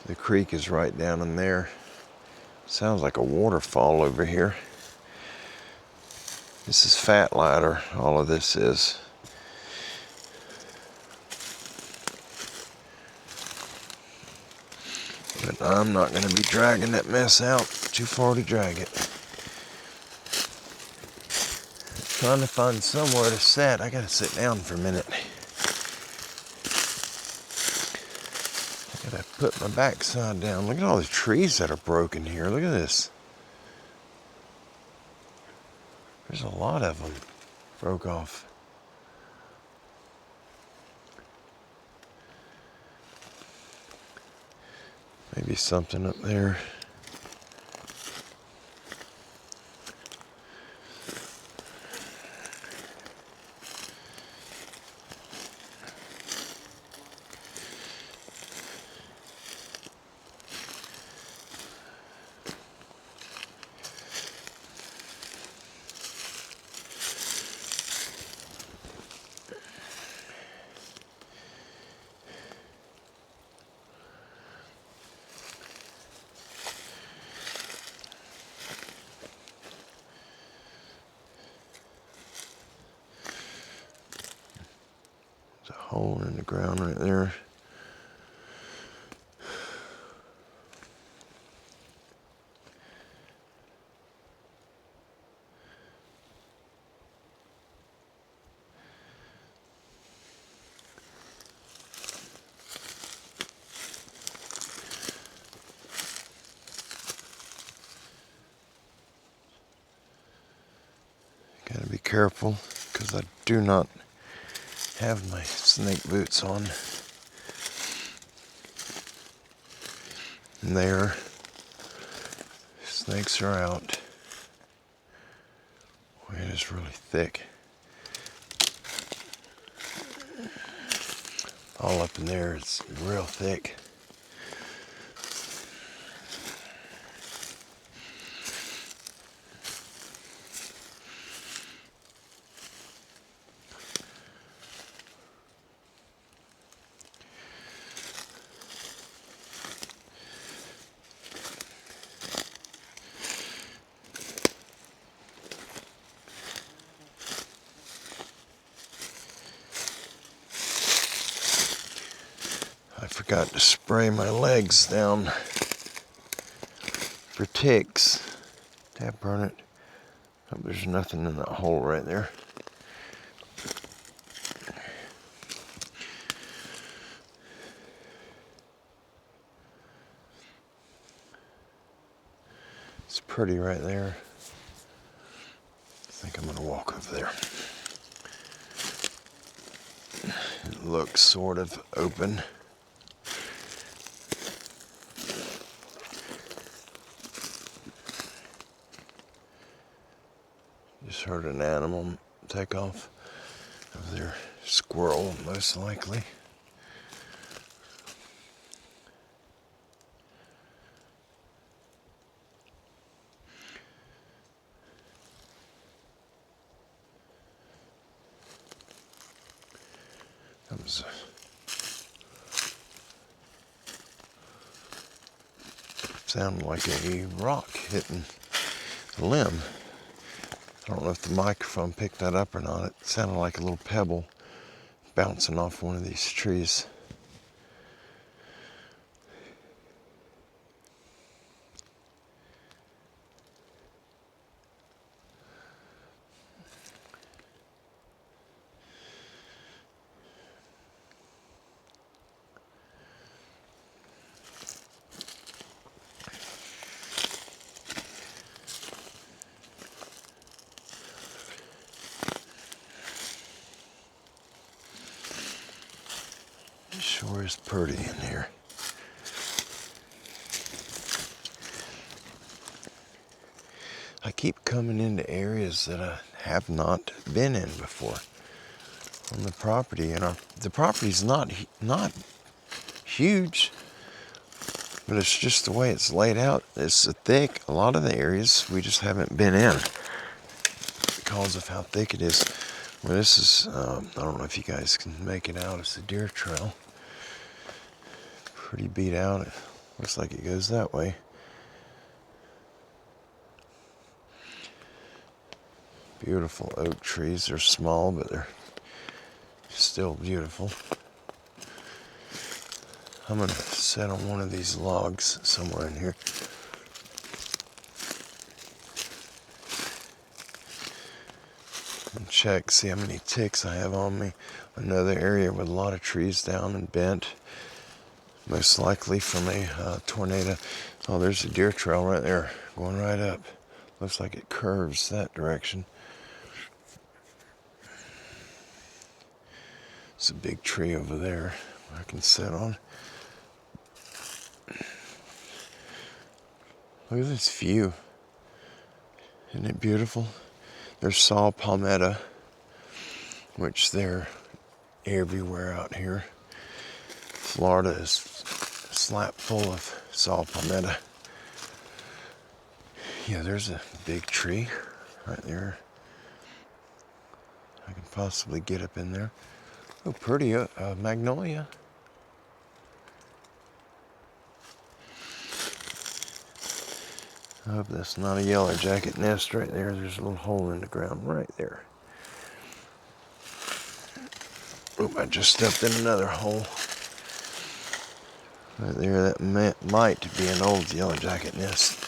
The creek is right down in there. Sounds like a waterfall over here. This is fat ladder, all of this is. But I'm not going to be dragging that mess out. Too far to drag it. Trying to find somewhere to sit. I got to sit down for a minute. I got to put my backside down. Look at all the trees that are broken here. Look at this. There's a lot of them broke off. Maybe something up there. There's a hole in the ground right there. Gotta be careful because I do not have my snake boots on. And there, snakes are out. Boy, it is really thick. All up in there, it's real thick. I forgot to spray my legs down for ticks. Tap burn it. Hope there's nothing in that hole right there. It's pretty right there. I think I'm gonna walk over there. It looks sort of open. Just heard an animal take off over there. Squirrel, most likely. That was sounded like a rock hitting a limb. I don't know if the microphone picked that up or not. It sounded like a little pebble bouncing off one of these trees. It sure is pretty in here. I keep coming into areas that I have not been in before on the property, and the property's not huge, but it's just the way it's laid out. It's thick. A lot of the areas we just haven't been in because of how thick it is. Well, this is, I don't know if you guys can make it out. It's a deer trail. Pretty beat out. Looks like it goes that way. Beautiful oak trees. They're small, but they're still beautiful. I'm gonna sit on one of these logs somewhere in here. And check, see how many ticks I have on me. Another area with a lot of trees down and bent. Most likely from a tornado. Oh, there's a deer trail right there, going right up. Looks like it curves that direction. It's a big tree over there I can sit on. Look at this view. Isn't it beautiful? There's saw palmetto, which they're everywhere out here. Florida is slap full of saw palmetto. Yeah, there's a big tree right there. I can possibly get up in there. Oh, pretty magnolia. I hope that's not a yellow jacket nest right there. There's a little hole in the ground right there. Oh, I just stepped in another hole. Right there, that might be an old yellow jacket nest.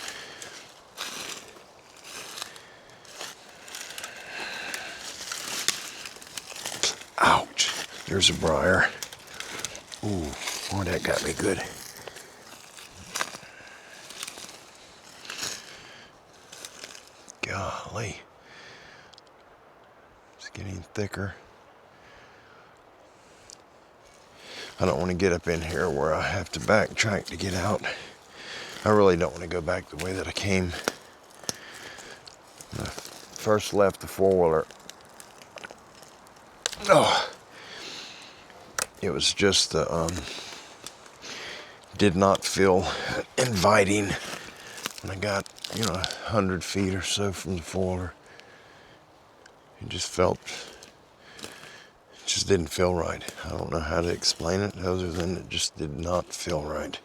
Ouch, there's a briar. Ooh, boy, that got me good. Golly. It's getting thicker. I don't want to get up in here where I have to backtrack to get out. I really don't want to go back the way that I came. When I first left the four-wheeler, oh, it was just did not feel inviting when I got, 100 feet or so from the four-wheeler. It just didn't feel right. I don't know how to explain it other than it just did not feel right.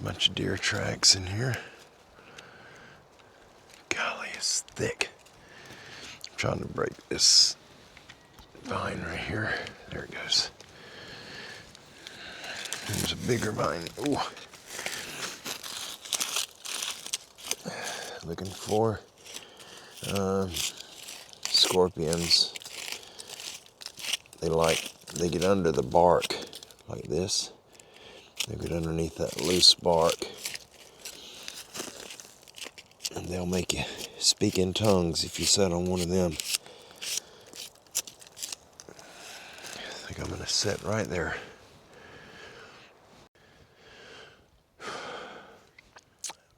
Bunch of deer tracks in here. Golly, it's thick. I'm trying to break this vine right here. There it goes. There's a bigger vine. Ooh. Looking for scorpions. They get under the bark like this. They get underneath that loose bark, and they'll make you speak in tongues if you sit on one of them. I think I'm gonna sit right there.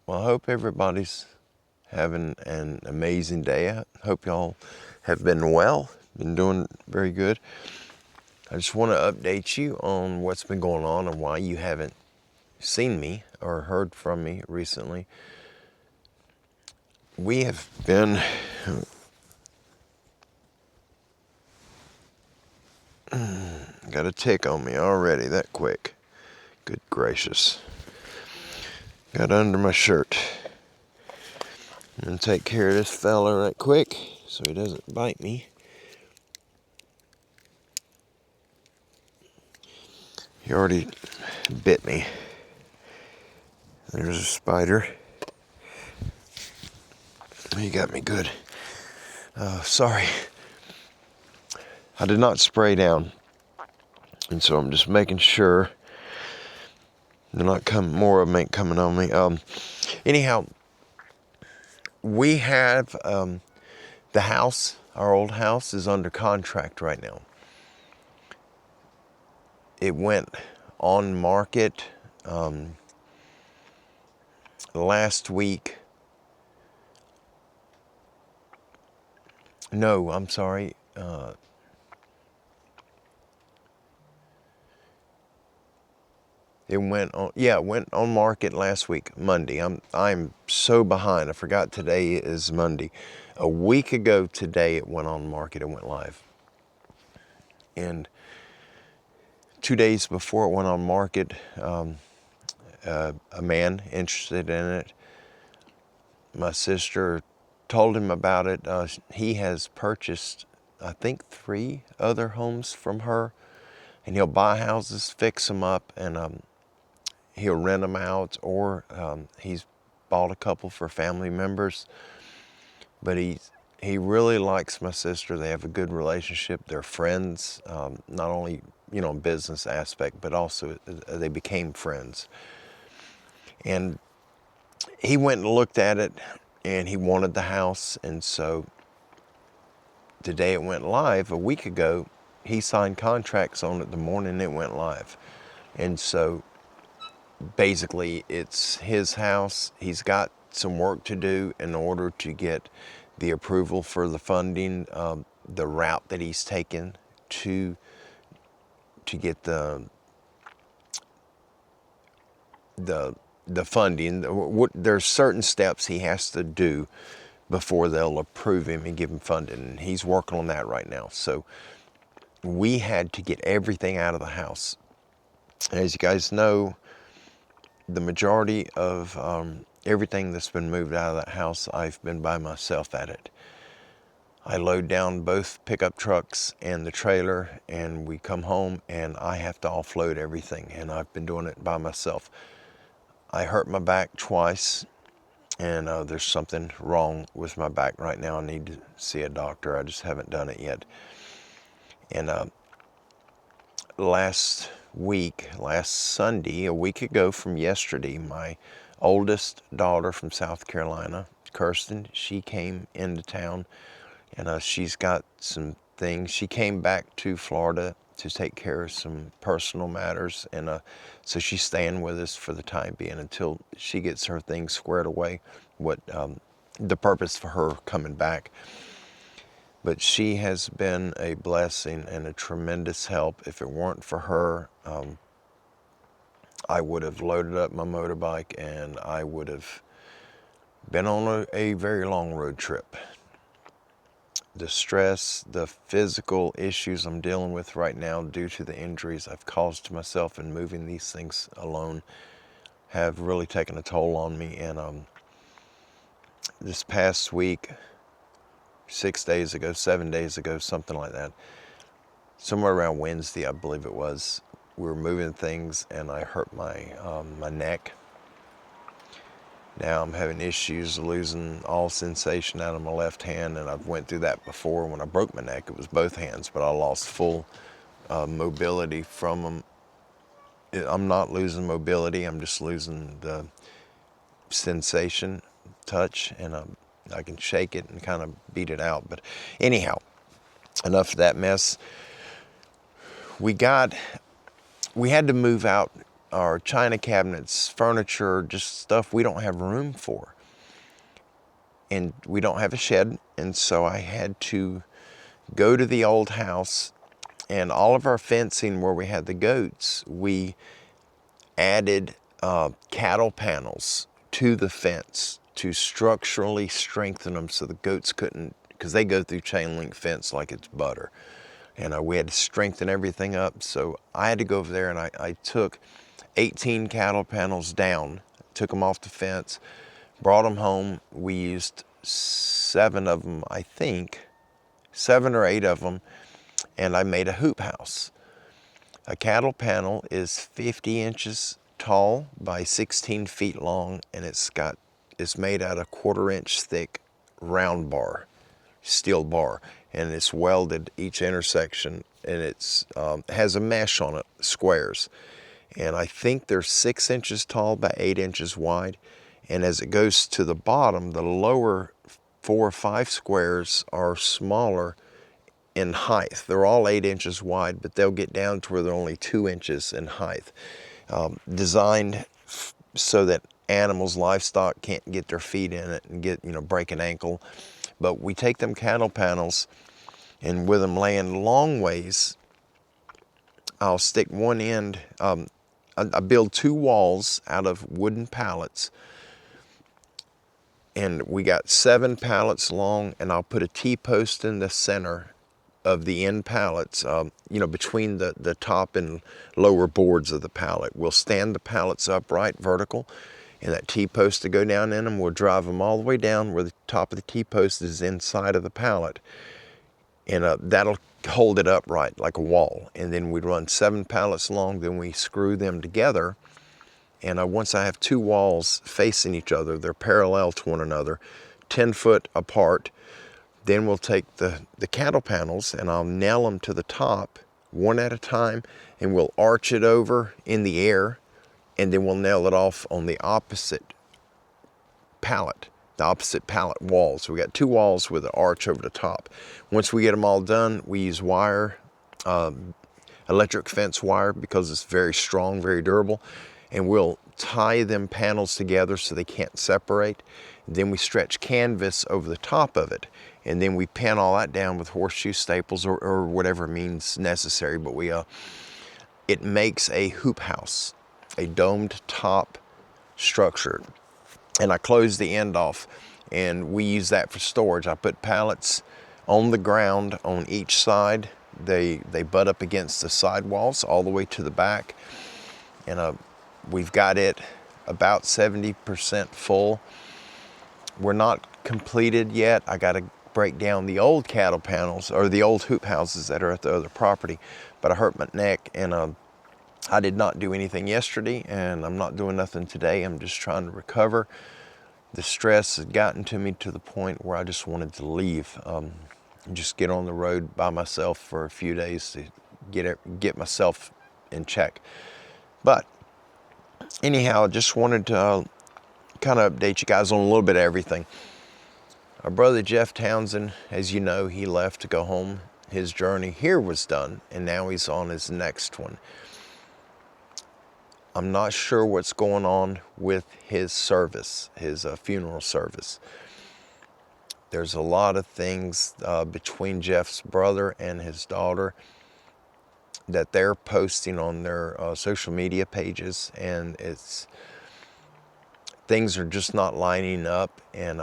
Well, I hope everybody's having an amazing day. I hope y'all have been well, been doing very good. I just want to update you on what's been going on and why you haven't seen me or heard from me recently. We have been got a tick on me already that quick. Good gracious. Got under my shirt. I'm gonna take care of this fella right quick so he doesn't bite me. He already bit me. There's a spider. He got me good. Sorry. I did not spray down. And so I'm just making sure they're not coming, more of them ain't coming on me. Anyhow, we have the house, our old house is under contract right now. It went on market last week. No, I'm sorry. It went on, yeah, it went on market last week, Monday. I'm so behind. I forgot today is Monday. A week ago today it went on market. It went live. And 2 days before it went on market, a man interested in it, my sister told him about it. He has purchased, I think, 3 other homes from her, and he'll buy houses, fix them up, and he'll rent them out, or he's bought a couple for family members. But he really likes my sister. They have a good relationship. They're friends, not only business aspect, but also they became friends. And he went and looked at it, and he wanted the house. And so the day it went live, a week ago, he signed contracts on it the morning it went live. And so basically it's his house. He's got some work to do in order to get the approval for the funding, the route that he's taken to get the funding. There's certain steps he has to do before they'll approve him and give him funding, and he's working on that right now. So we had to get everything out of the house. And as you guys know, the majority of everything that's been moved out of that house, I've been by myself at it. I load down both pickup trucks and the trailer, and we come home and I have to offload everything, and I've been doing it by myself. I hurt my back twice, and there's something wrong with my back right now. I need to see a doctor. I just haven't done it yet. And last Sunday, a week ago from yesterday, my oldest daughter from South Carolina, Kirsten, she came into town, and she's got some things. She came back to Florida to take care of some personal matters, and so she's staying with us for the time being until she gets her things squared away, what the purpose for her coming back. But she has been a blessing and a tremendous help. If it weren't for her, I would have loaded up my motorbike and I would have been on a very long road trip. The stress, the physical issues I'm dealing with right now due to the injuries I've caused to myself in moving these things alone have really taken a toll on me. And this past week, 7 days ago, something like that, somewhere around Wednesday, I believe it was, we were moving things and I hurt my neck. Now I'm having issues losing all sensation out of my left hand, and I've went through that before. When I broke my neck, it was both hands, but I lost full mobility from them. I'm not losing mobility, I'm just losing the sensation, touch, and I can shake it and kind of beat it out. But anyhow, enough of that mess. We had to move out our china cabinets, furniture, just stuff we don't have room for. And we don't have a shed, and so I had to go to the old house, and all of our fencing where we had the goats, we added cattle panels to the fence to structurally strengthen them so the goats couldn't, because they go through chain link fence like it's butter. And we had to strengthen everything up. So I had to go over there, and I took 18 cattle panels down, took them off the fence, brought them home. We used 7 of them, I think, 7 or 8 of them, and I made a hoop house. A cattle panel is 50 inches tall by 16 feet long, and it's made out of 1/4 inch thick round bar, steel bar, and it's welded each intersection, and it's has a mesh on it, squares. And I think they're 6 inches tall by 8 inches wide. And as it goes to the bottom, the lower 4 or 5 squares are smaller in height. They're all 8 inches wide, but they'll get down to where they're only 2 inches in height. Designed so that animals, livestock can't get their feet in it and break an ankle. But we take them cattle panels, and with them laying long ways, I'll stick one end, I build 2 walls out of wooden pallets, and we got 7 pallets long, and I'll put a T-post in the center of the end pallets, between the top and lower boards of the pallet. We'll stand the pallets upright, vertical, and that T-post to go down in them, we'll drive them all the way down where the top of the T-post is inside of the pallet. And that'll hold it upright like a wall. And then we run 7 pallets long, then we screw them together. And once I have 2 walls facing each other, they're parallel to one another, 10 foot apart, then we'll take the cattle panels and I'll nail them to the top one at a time, and we'll arch it over in the air, and then we'll nail it off on the opposite pallet, the opposite pallet walls. So we got 2 walls with an arch over the top. Once we get them all done, we use wire, electric fence wire, because it's very strong, very durable, and we'll tie them panels together so they can't separate. Then we stretch canvas over the top of it, and then we pin all that down with horseshoe staples or whatever means necessary. But it makes a hoop house, a domed top structure. And I close the end off, and we use that for storage. I put pallets on the ground on each side. They butt up against the side walls all the way to the back. And we've got it about 70% full. We're not completed yet. I got to break down the old cattle panels, or the old hoop houses that are at the other property. But I hurt my neck, and I did not do anything yesterday, and I'm not doing nothing today. I'm just trying to recover. The stress had gotten to me to the point where I just wanted to leave, just get on the road by myself for a few days to get myself in check. But anyhow, I just wanted to kind of update you guys on a little bit of everything. Our brother Jeff Townsend, as you know, he left to go home. His journey here was done, and now he's on his next one. I'm not sure what's going on with his service, his funeral service. There's a lot of things between Jeff's brother and his daughter that they're posting on their social media pages, and things are just not lining up. And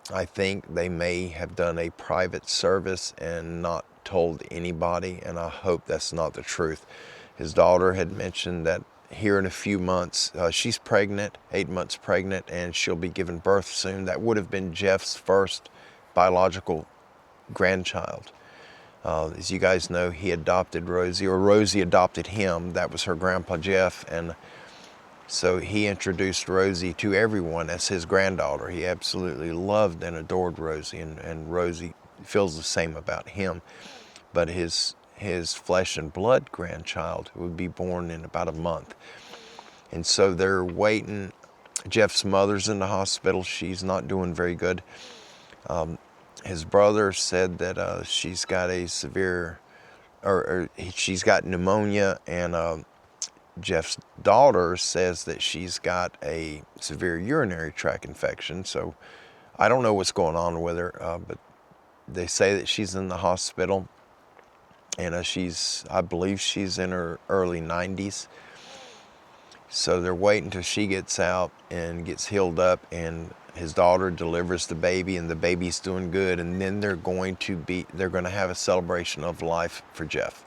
I think they may have done a private service and not told anybody, and I hope that's not the truth. His daughter had mentioned that here in a few months, she's pregnant, 8 months pregnant, and she'll be giving birth soon. That would have been Jeff's first biological grandchild. As you guys know, he adopted Rosie, or Rosie adopted him. That was her grandpa Jeff, and so he introduced Rosie to everyone as his granddaughter. He absolutely loved and adored Rosie, and Rosie feels the same about him. But his flesh and blood grandchild would be born in about a month. And so they're waiting. Jeff's mother's in the hospital. She's not doing very good. His brother said that she's got a severe, or she's got pneumonia, and Jeff's daughter says that she's got a severe urinary tract infection. So I don't know what's going on with her, but they say that she's in the hospital, and I believe she's in her early 90s. So they're waiting until she gets out and gets healed up, and his daughter delivers the baby, and the baby's doing good, and then they're going to have a celebration of life for Jeff.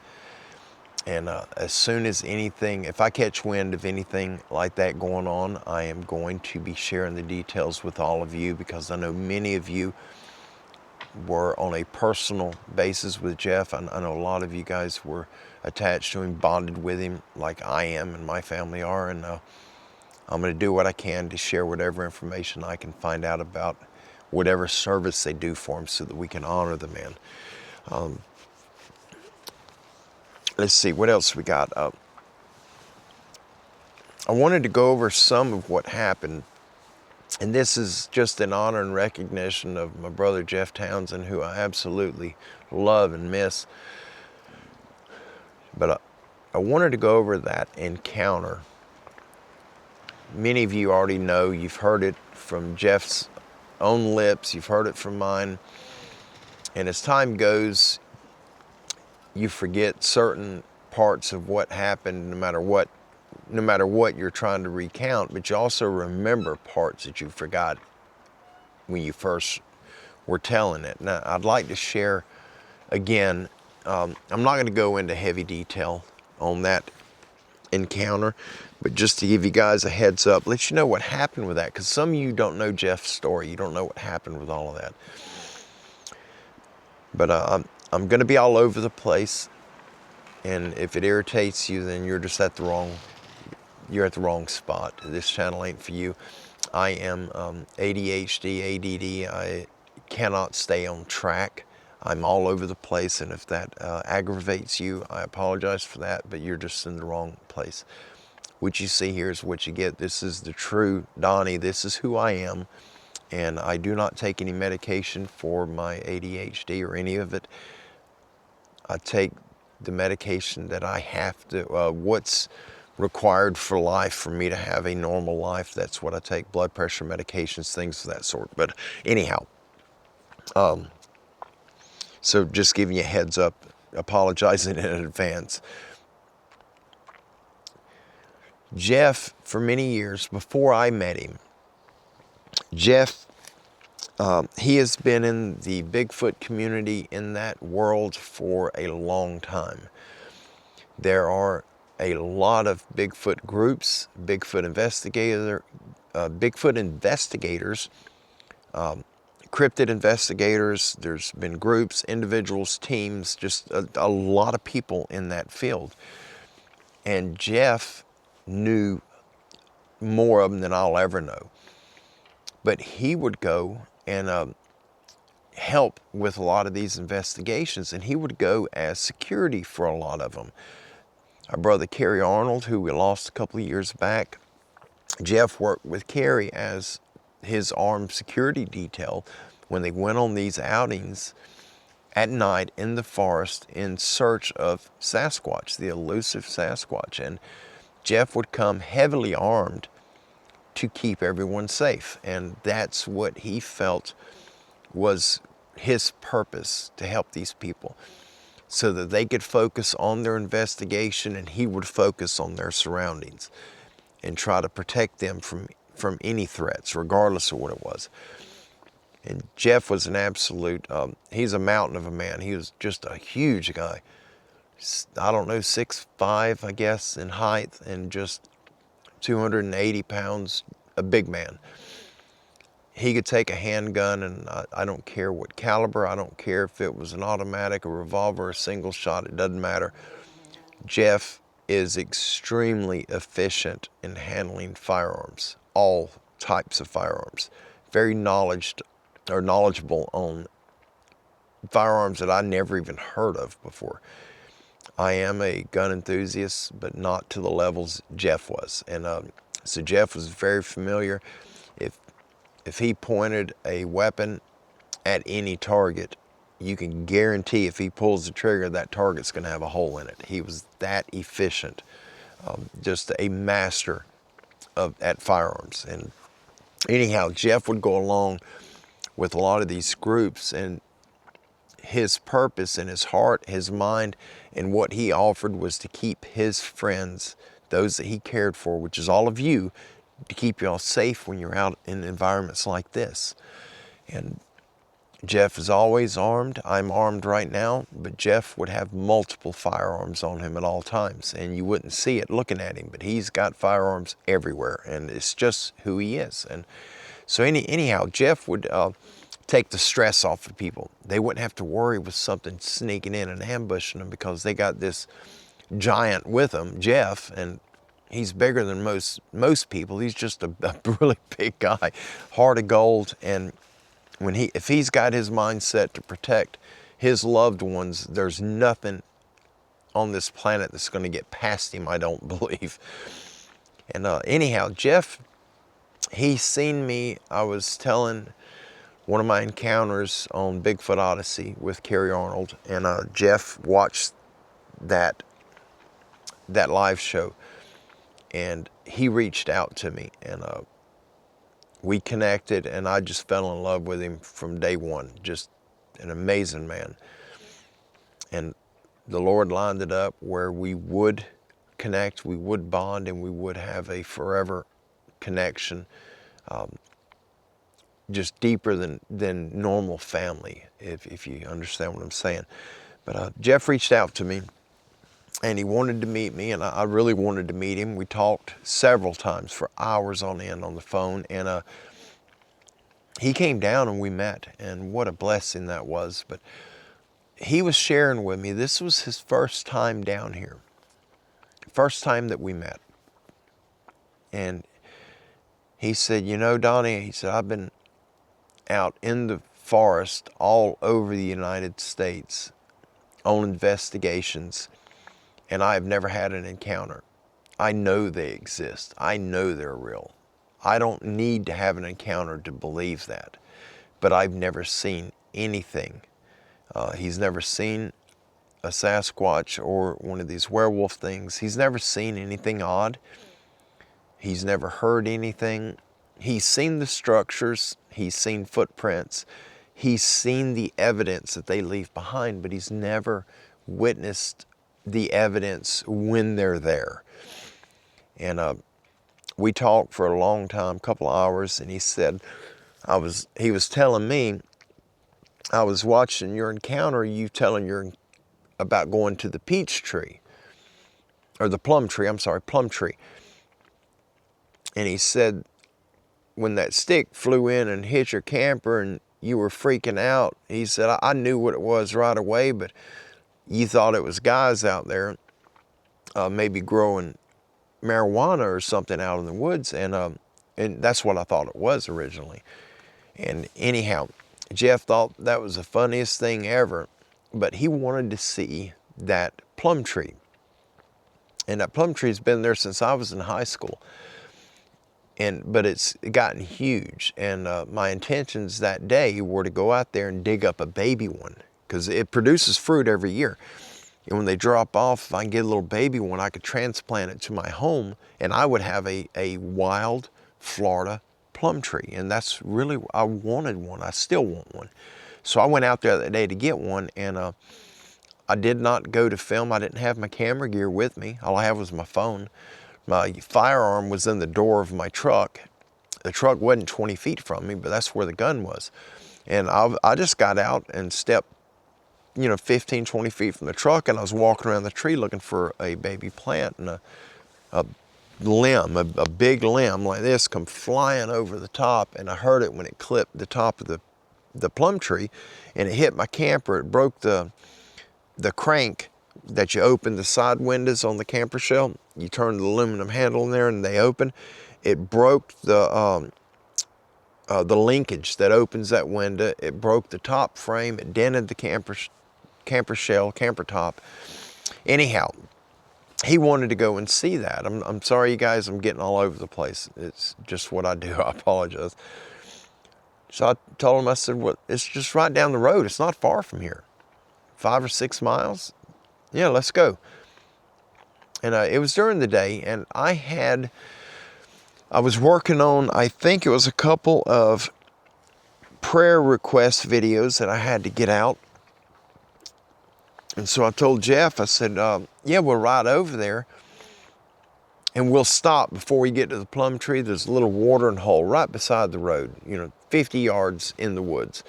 And as soon as anything, if I catch wind of anything like that going on, I am going to be sharing the details with all of you, because I know many of you were on a personal basis with Jeff. I know a lot of you guys were attached to him, bonded with him like I am and my family are, and I'm going to do what I can to share whatever information I can find out about whatever service they do for him, so that we can honor the man. Let's see, what else we got? I wanted to go over some of what happened, and this is just in honor and recognition of my brother Jeff Townsend, who I absolutely love and miss. But I wanted to go over that encounter. Many of you already know, you've heard it from Jeff's own lips, you've heard it from mine, and as time goes, you forget certain parts of what happened, no matter what you're trying to recount, but you also remember parts that you forgot when you first were telling it. Now, I'd like to share again, I'm not going to go into heavy detail on that encounter, but just to give you guys a heads up, let you know what happened with that, because some of you don't know Jeff's story. You don't know what happened with all of that. But I'm going to be all over the place, and if it irritates you, then you're just at the wrong spot. This channel ain't for you. I am ADHD, ADD. I cannot stay on track. I'm all over the place, and if that aggravates you, I apologize for that, but you're just in the wrong place. What you see here is what you get. This is the true Donnie. This is who I am, and I do not take any medication for my ADHD or any of it. I take the medication that I have to, what's required for life, for me to have a normal life. That's what I take: blood pressure medications, things of that sort. But anyhow, so just giving you a heads up, apologizing in advance. Jeff, for many years before I met him, Jeff, he has been in the Bigfoot community, in that world, for a long time. There are a lot of Bigfoot groups, Bigfoot investigators, cryptid investigators. There's been groups, individuals, teams, just a lot of people in that field. And Jeff knew more of them than I'll ever know. But he would go and help with a lot of these investigations, and he would go as security for a lot of them. Our brother Kerry Arnold, who we lost a couple of years back, Jeff worked with Kerry as his armed security detail when they went on these outings at night in the forest in search of Sasquatch, the elusive Sasquatch. And Jeff would come heavily armed to keep everyone safe. And that's what he felt was his purpose, to help these people so that they could focus on their investigation, and he would focus on their surroundings and try to protect them from any threats, regardless of what it was. And Jeff was an absolute, he's a mountain of a man. He was just a huge guy. I don't know, 6'5", I guess, in height, and just 280 pounds, a big man. He could take a handgun, and I don't care what caliber, I don't care if it was an automatic, a revolver, a single shot, it doesn't matter. Jeff is extremely efficient in handling firearms, all types of firearms. Very knowledgeable on firearms that I never even heard of before. I am a gun enthusiast, but not to the levels Jeff was. And so Jeff was very familiar. If he pointed a weapon at any target, you can guarantee if he pulls the trigger, that target's going to have a hole in it. He was that efficient, just a master at firearms. And anyhow, Jeff would go along with a lot of these groups, and his purpose and his heart, his mind, and what he offered was to keep his friends, those that he cared for, which is all of you, to keep y'all safe when you're out in environments like this. And Jeff is always armed. I'm armed right now, but Jeff would have multiple firearms on him at all times, and you wouldn't see it looking at him, but he's got firearms everywhere, and it's just who he is. And so anyhow, Jeff would take the stress off of people. They wouldn't have to worry with something sneaking in and ambushing them, because they got this giant with them, Jeff, and he's bigger than most people. He's just a really big guy, heart of gold. And if he's got his mindset to protect his loved ones, there's nothing on this planet that's going to get past him, I don't believe. And anyhow, Jeff, he's seen me. I was telling one of my encounters on Bigfoot Odyssey with Kerry Arnold, and Jeff watched that live show, and he reached out to me, and we connected, and I just fell in love with him from day one. Just an amazing man. And the Lord lined it up where we would connect, we would bond, and we would have a forever connection, just deeper than normal family, if you understand what I'm saying. But Jeff reached out to me, and he wanted to meet me, and I really wanted to meet him. We talked several times for hours on end on the phone, and he came down and we met, and what a blessing that was. But he was sharing with me, this was his first time down here, first time that we met. And he said, you know, Donnie, he said, I've been out in the forest all over the United States on investigations, and I've never had an encounter. I know they exist. I know they're real. I don't need to have an encounter to believe that, but I've never seen anything. He's never seen a Sasquatch or one of these werewolf things. He's never seen anything odd. He's never heard anything. He's seen the structures. He's seen footprints. He's seen the evidence that they leave behind, but he's never witnessed the evidence when they're there. And we talked for a long time, a couple of hours, and he said, he was telling me, I was watching your encounter, you telling about going to the peach tree, or the plum tree, plum tree. And he said, when that stick flew in and hit your camper and you were freaking out, he said, I knew what it was right away, but you thought it was guys out there, maybe growing marijuana or something out in the woods. And that's what I thought it was originally. And anyhow, Jeff thought that was the funniest thing ever, but he wanted to see that plum tree. And that plum tree's been there since I was in high school. But it's gotten huge. And my intentions that day were to go out there and dig up a baby one, because it produces fruit every year. And when they drop off, if I can get a little baby one, I could transplant it to my home, and I would have a wild Florida plum tree. And that's really, I wanted one. I still want one. So I went out there that day to get one, and I did not go to film. I didn't have my camera gear with me. All I had was my phone. My firearm was in the door of my truck. The truck wasn't 20 feet from me, but that's where the gun was. And I just got out and stepped, 15, 20 feet from the truck, and I was walking around the tree looking for a baby plant, and a limb, a big limb like this come flying over the top, and I heard it when it clipped the top of the plum tree, and it hit my camper. It broke the crank that you open the side windows on the camper shell. You turn the aluminum handle in there and they open. It broke the linkage that opens that window. It broke the top frame. It dented the camper shell, camper top. Anyhow, he wanted to go and see that. I'm sorry, you guys, I'm getting all over the place. It's just what I do. I apologize. So I told him, I said, well, it's just right down the road. It's not far from here. 5 or 6 miles. Yeah, let's go. And it was during the day, and I was working on, I think it was a couple of prayer request videos that I had to get out. And so I told Jeff, I said, yeah, we'll ride over there and we'll stop before we get to the plum tree. There's a little watering hole right beside the road, 50 yards in the woods.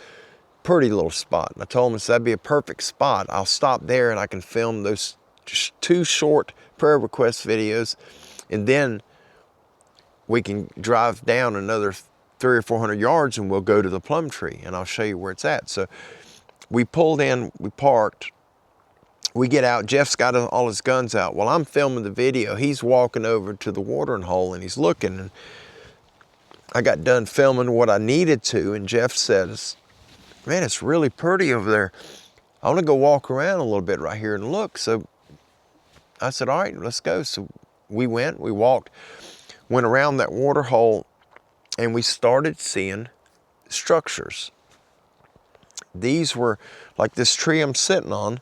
Pretty little spot. And I told him, that'd be a perfect spot. I'll stop there and I can film those 2 short prayer request videos, and then we can drive down another 300 or 400 yards and we'll go to the plum tree, and I'll show you where it's at. So we pulled in, we parked, we get out, Jeff's got all his guns out. While I'm filming the video, he's walking over to the watering hole and he's looking, and I got done filming what I needed to, and Jeff says, man, it's really pretty over there. I want to go walk around a little bit right here and look. So I said, all right, let's go. So we walked, went around that water hole, and we started seeing structures. These were like this tree I'm sitting on.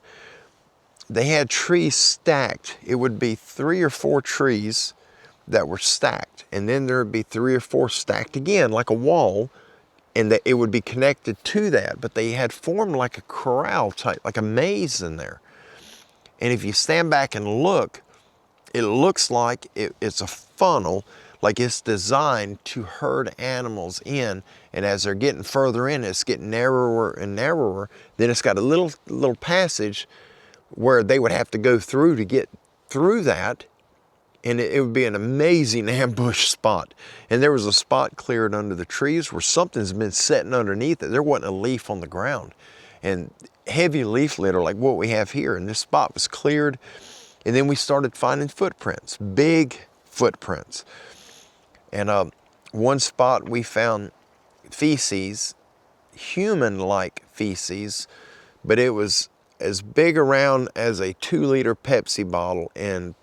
They had trees stacked. It would be 3 or 4 trees that were stacked. And then there would be 3 or 4 stacked again, like a wall. And that it would be connected to that, but they had formed like a corral type, like a maze in there. And if you stand back and look, it looks like it's a funnel, like it's designed to herd animals in. And as they're getting further in, it's getting narrower and narrower. Then it's got a little passage where they would have to go through to get through that. And it would be an amazing ambush spot. And there was a spot cleared under the trees where something's been sitting underneath it. There wasn't a leaf on the ground. And heavy leaf litter like what we have here. And this spot was cleared. And then we started finding footprints, big footprints. And one spot we found feces, human-like feces, but it was as big around as a 2-liter Pepsi bottle and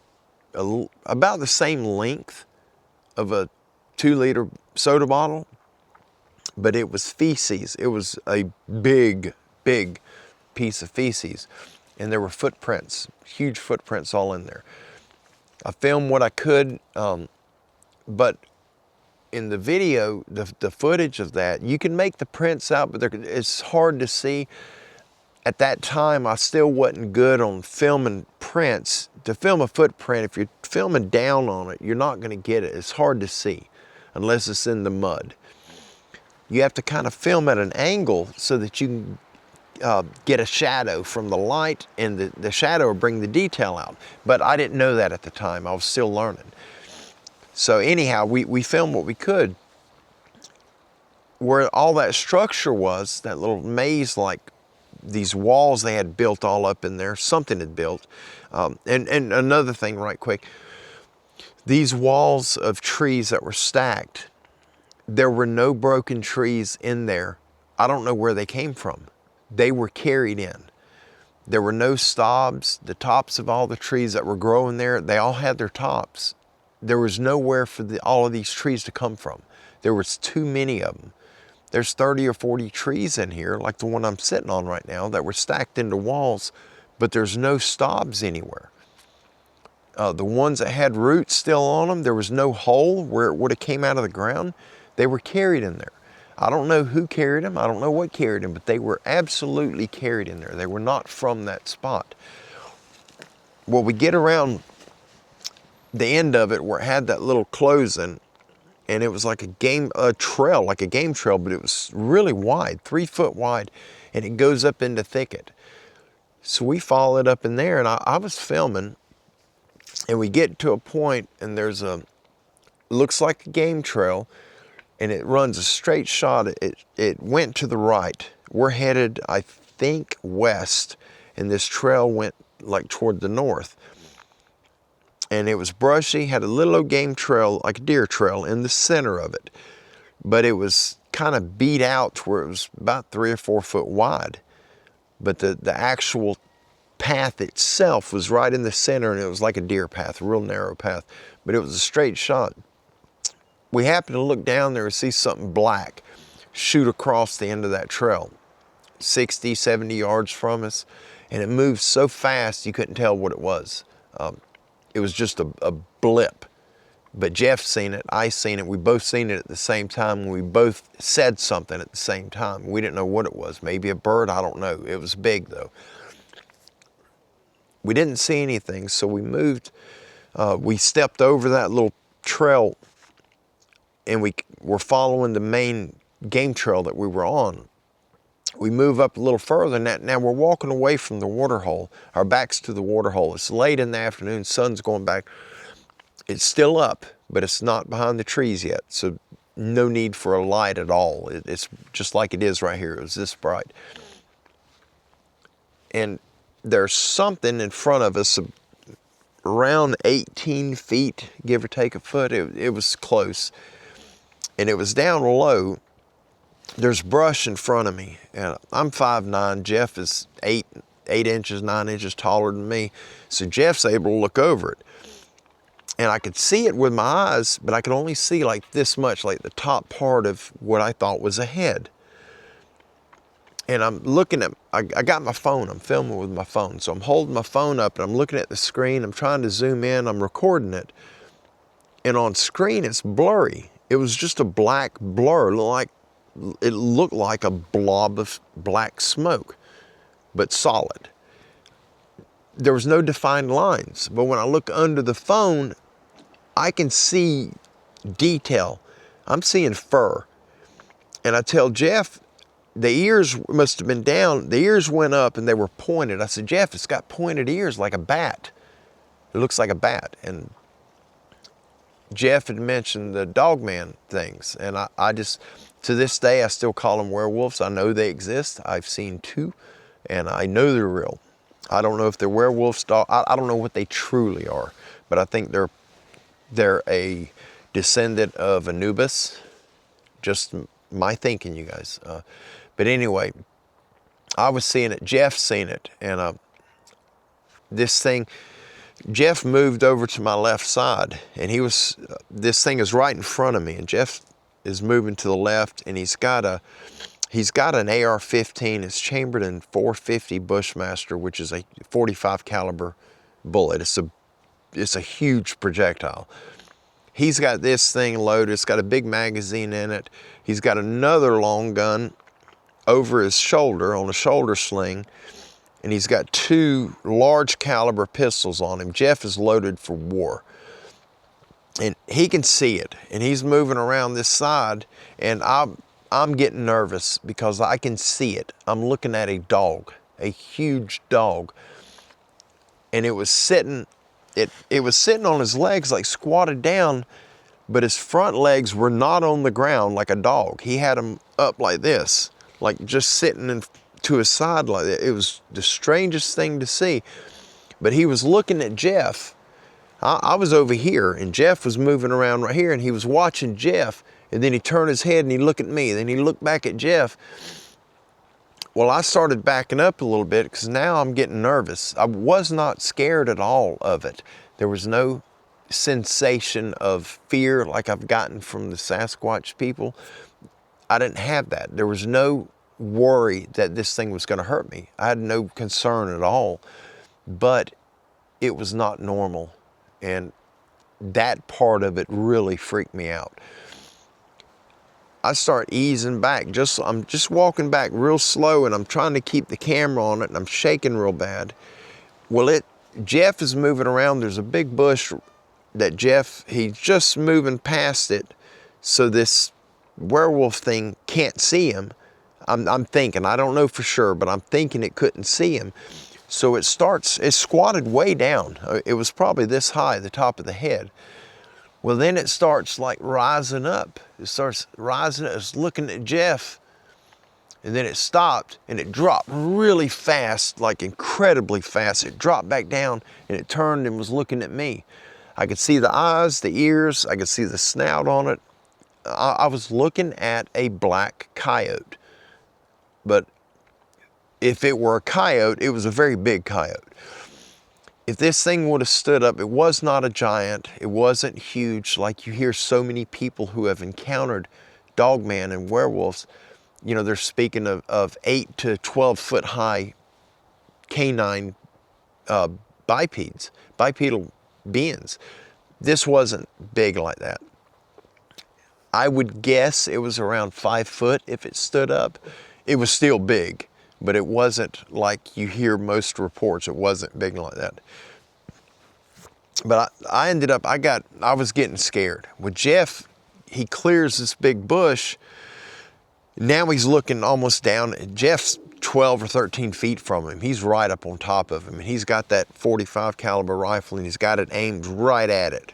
about the same length of a 2-liter soda bottle, but it was feces. It was a big piece of feces. And there were footprints, huge footprints all in there. I filmed what I could, but in the video, the footage of that, you can make the prints out, but it's hard to see. At that time, I still wasn't good on filming prints. To film a footprint, if you're filming down on it, you're not going to get it. It's hard to see unless it's in the mud. You have to kind of film at an angle so that you can get a shadow from the light, and the shadow will bring the detail out. But I didn't know that at the time. I was still learning. So anyhow, we filmed what we could. Where all that structure was, that little maze-like, these walls they had built all up in there, something had built. And another thing right quick, these walls of trees that were stacked, there were no broken trees in there. I don't know where they came from. They were carried in. There were no stobs. The tops of all the trees that were growing there, they all had their tops. There was nowhere for all of these trees to come from. There was too many of them. There's 30 or 40 trees in here, like the one I'm sitting on right now, that were stacked into walls, but there's no stobs anywhere. The ones that had roots still on them, there was no hole where it would have came out of the ground. They were carried in there. I don't know who carried them. I don't know what carried them, but they were absolutely carried in there. They were not from that spot. Well, we get around the end of it where it had that little closing, and it was like a game trail, but it was really wide, 3 foot wide, and it goes up into thicket. So we followed up in there, and I was filming, and we get to a point, and there's looks like a game trail, and it runs a straight shot. It went to the right. We're headed, I think, west, and this trail went like toward the north. And it was brushy, had a little old game trail, like a deer trail, in the center of it. But it was kind of beat out to where it was about 3 or 4 foot wide. But the actual path itself was right in the center, and it was like a deer path, a real narrow path. But it was a straight shot. We happened to look down there and see something black shoot across the end of that trail, 60, 70 yards from us. And it moved so fast you couldn't tell what it was. It was just a blip. But Jeff seen it, I seen it, we both seen it at the same time, and we both said something at the same time. We didn't know what it was. Maybe a bird, I don't know. It was big though. We didn't see anything, so we moved. We stepped over that little trail, and we were following the main game trail that we were on. We move up a little further, and now we're walking away from the water hole. Our back's to the water hole. It's late in the afternoon, sun's going back. It's still up, but it's not behind the trees yet, so no need for a light at all. It's just like it is right here. It was this bright. And there's something in front of us, around 18 feet, give or take a foot. It was close. And it was down low. There's brush in front of me. And I'm 5'9". Jeff is 8 inches, 9 inches taller than me. So Jeff's able to look over it. And I could see it with my eyes, but I could only see like this much, like the top part of what I thought was a head. And I'm looking at, I got my phone, I'm filming with my phone. So I'm holding my phone up and I'm looking at the screen, I'm trying to zoom in, I'm recording it. And on screen, it's blurry. It was just a black blur, it looked like a blob of black smoke, but solid. there was no defined lines. But when I look under the phone, I can see detail. I'm seeing fur. And I tell Jeff, the ears must have been down. The ears went up and they were pointed. I said, Jeff, it's got pointed ears like a bat. It looks like a bat. And Jeff had mentioned the dogman things. And I just, to this day, I still call them werewolves. I know they exist. I've seen 2, and I know they're real. I don't know if they're werewolves. I don't know what they truly are, but I think they're a descendant of Anubis. Just my thinking, you guys. But anyway, I was seeing it. Jeff's seen it, and this thing. Jeff moved over to my left side, and this thing is right in front of me, and Jeff is moving to the left, and he's got an AR-15. It's chambered in .450 Bushmaster, which is a .45 caliber bullet. It's a huge projectile. He's got this thing loaded. It's got a big magazine in it. He's got another long gun over his shoulder on a shoulder sling, and he's got 2 large caliber pistols on him. Jeff is loaded for war, and he can see it, and he's moving around this side, and I'm getting nervous because I can see it. I'm looking at a dog, a huge dog, and it was sitting on his legs, like squatted down, but his front legs were not on the ground like a dog. He had them up like this, like just sitting to his side like that. It was the strangest thing to see. But he was looking at Jeff. I was over here, and Jeff was moving around right here, and he was watching Jeff, and then he turned his head and he looked at me, then he looked back at Jeff. Well, I started backing up a little bit because now I'm getting nervous. I was not scared at all of it. There was no sensation of fear like I've gotten from the Sasquatch people. I didn't have that. There was no worry that this thing was going to hurt me. I had no concern at all, but it was not normal, and that part of it really freaked me out. I start easing back. I'm just walking back real slow, and I'm trying to keep the camera on it, and I'm shaking real bad. Well, Jeff is moving around. There's a big bush that he's just moving past it, so this werewolf thing can't see him. I'm thinking, I don't know for sure, but I'm thinking it couldn't see him. So it's squatted way down. It was probably this high, the top of the head. Well, then it starts like rising up. It starts rising up. It's looking at Jeff, and then it stopped, and it dropped really fast, like incredibly fast. It dropped back down, and it turned and was looking at me. I could see the eyes, the ears, I could see the snout on it. I was looking at a black coyote. But if it were a coyote, it was a very big coyote. If this thing would have stood up, it was not a giant. It wasn't huge like you hear so many people who have encountered dogman and werewolves. You know, they're speaking of 8 to 12 foot high canine bipedal beings. This wasn't big like that. I would guess it was around 5 foot if it stood up. It was still big, but it wasn't like you hear most reports. It wasn't big like that. But I was getting scared. With Jeff, he clears this big bush. Now he's looking almost down. Jeff's 12 or 13 feet from him. He's right up on top of him. And he's got that .45 caliber rifle, and he's got it aimed right at it.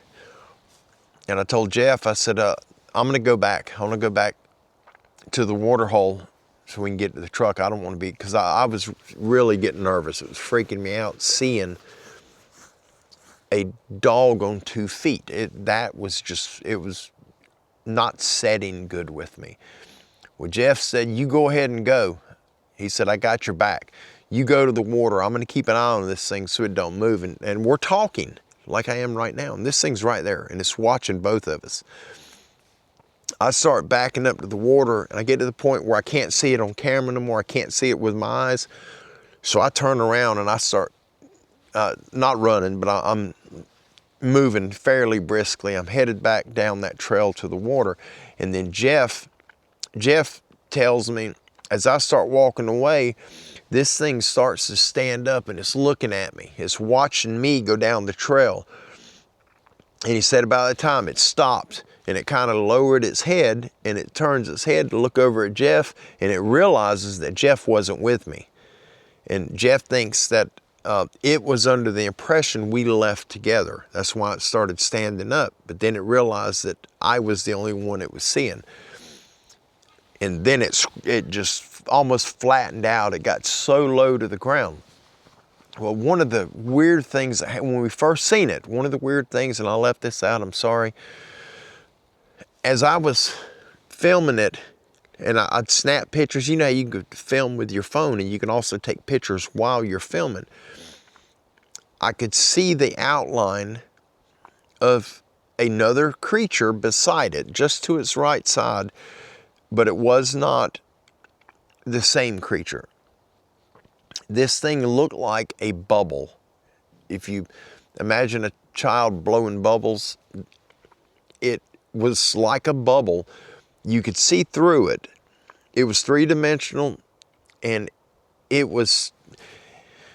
And I told Jeff, I said, I'm going to go back. I want to go back to the water hole so we can get to the truck. I don't want to be, because I was really getting nervous. It was freaking me out seeing a dog on 2 feet. It was not setting good with me. Well, Jeff said, you go ahead and go. He said, I got your back. You go to the water. I'm going to keep an eye on this thing so it don't move. And we're talking like I am right now. And this thing's right there, and it's watching both of us. I start backing up to the water, and I get to the point where I can't see it on camera no more. I can't see it with my eyes. So I turn around and I start, not running, but I'm moving fairly briskly. I'm headed back down that trail to the water. And then Jeff tells me, as I start walking away, this thing starts to stand up and it's looking at me. It's watching me go down the trail. And he said about the time it stopped and it kind of lowered its head, and it turns its head to look over at Jeff, and it realizes that Jeff wasn't with me. And Jeff thinks that it was under the impression we left together. That's why it started standing up. But then it realized that I was the only one it was seeing. And then it just almost flattened out. It got so low to the ground. Well, one of the weird things, when we first seen it, one of the weird things, and I left this out, I'm sorry. As I was filming it, and I'd snap pictures. You know how you can film with your phone and you can also take pictures while you're filming. I could see the outline of another creature beside it, just to its right side, but it was not the same creature. This thing looked like a bubble. If you imagine a child blowing bubbles, it was like a bubble. You could see through it. It was three-dimensional, and it was,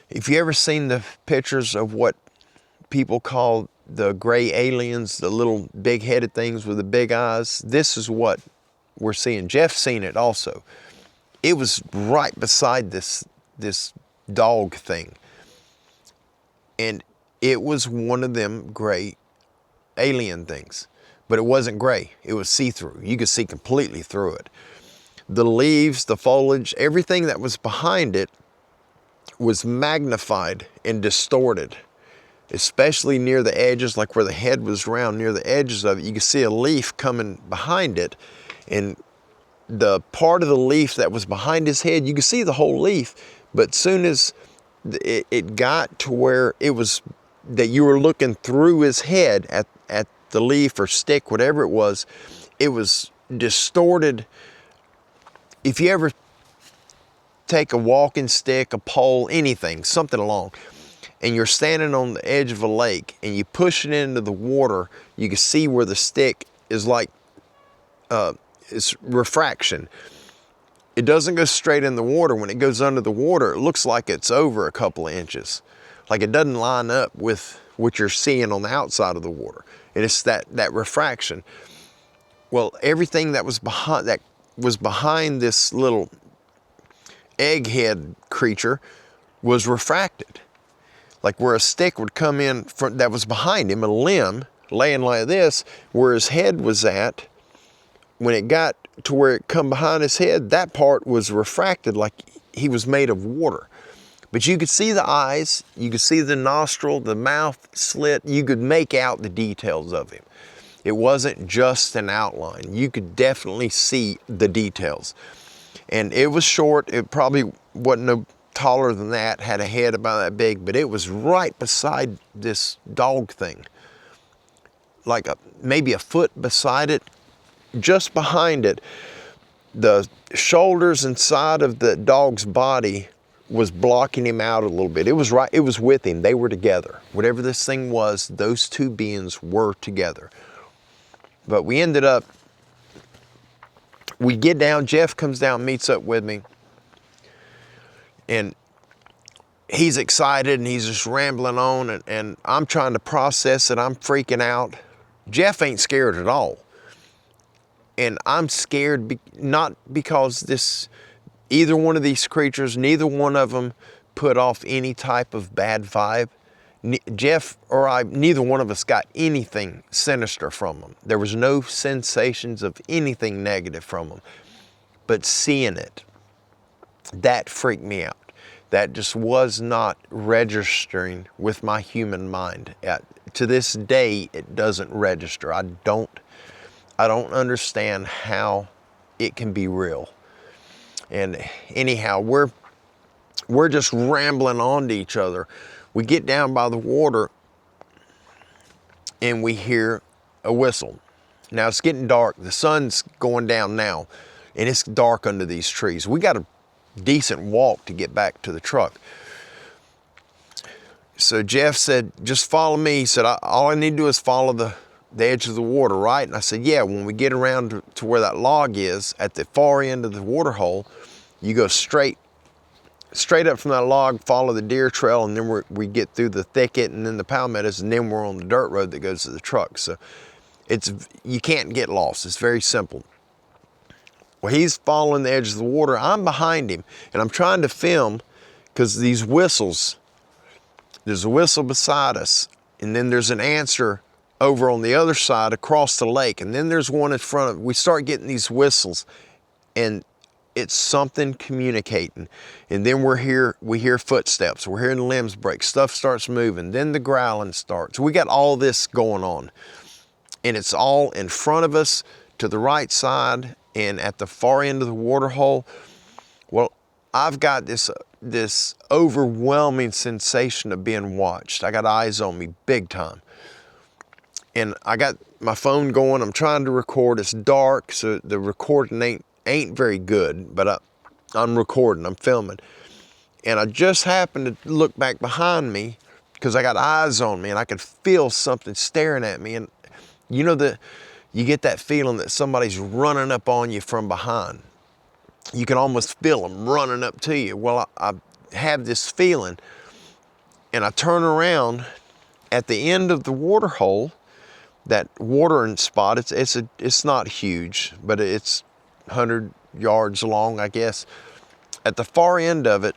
if you ever seen the pictures of what people call the gray aliens, the little big-headed things with the big eyes, this is what we're seeing. Jeff's seen it also. It was right beside this dog thing. And it was one of them gray alien things. But it wasn't gray. It was see-through. You could see completely through it. The leaves, the foliage, everything that was behind it was magnified and distorted, especially near the edges, like where the head was round, near the edges of it. You could see a leaf coming behind it, and the part of the leaf that was behind his head, you could see the whole leaf, but soon as it got to where it was, that you were looking through his head at the leaf or stick, whatever it was distorted. If you ever take a walking stick, a pole, anything, something along, and you're standing on the edge of a lake and you push it into the water, you can see where the stick is like, it's refraction. It doesn't go straight in the water. When it goes under the water, it looks like it's over a couple of inches. Like it doesn't line up with what you're seeing on the outside of the water. And it's that refraction. Well, everything that was behind this little egghead creature was refracted. Like where a stick would come in that was behind him, a limb laying like this, where his head was at, when it got to where it come behind his head, that part was refracted like he was made of water. But you could see the eyes, you could see the nostril, the mouth slit, you could make out the details of him. It wasn't just an outline. You could definitely see the details. And it was short, it probably wasn't no taller than that, had a head about that big, but it was right beside this dog thing. Like maybe a foot beside it, just behind it. The shoulders and side of the dog's body was blocking him out a little bit. It was right, it was with him. They were together. Whatever this thing was, those two beings were together. But we ended up, we get down, Jeff comes down, meets up with me, and he's excited and he's just rambling on, and I'm trying to process it. I'm freaking out. Jeff ain't scared at all. And I'm scared not because either one of these creatures, neither one of them put off any type of bad vibe. Jeff or I, neither one of us got anything sinister from them. There was no sensations of anything negative from them. But seeing it, that freaked me out. That just was not registering with my human mind. To this day, it doesn't register. I don't understand how it can be real. And anyhow, we're just rambling on to each other. We get down by the water and we hear a whistle. Now it's getting dark. The sun's going down now and it's dark under these trees. We got a decent walk to get back to the truck. So Jeff said, just follow me. He said, all I need to do is follow the edge of the water, right? And I said, yeah, when we get around to where that log is at the far end of the water hole, You go straight up from that log, follow the deer trail, and then we get through the thicket and then the palmettos, and then we're on the dirt road that goes to the truck. So you can't get lost. It's very simple. Well, he's following the edge of the water. I'm behind him, and I'm trying to film because these whistles, there's a whistle beside us, and then there's an answer over on the other side across the lake, and then there's one in front of, we start getting these whistles, and it's something communicating. And then we hear footsteps, we're hearing limbs break, stuff starts moving, then the growling starts. We got all this going on, and it's all in front of us to the right side and at the far end of the water hole. Well, I've got this overwhelming sensation of being watched. I got eyes on me big time. And I got my phone going, I'm trying to record. It's dark, so the recording ain't very good, but I'm recording, I'm filming. And I just happened to look back behind me because I got eyes on me and I could feel something staring at me. And you know you get that feeling that somebody's running up on you from behind. You can almost feel them running up to you. Well, I have this feeling, and I turn around at the end of the water hole, that watering spot. It's not huge, but it's 100 yards long, I guess. At the far end of it,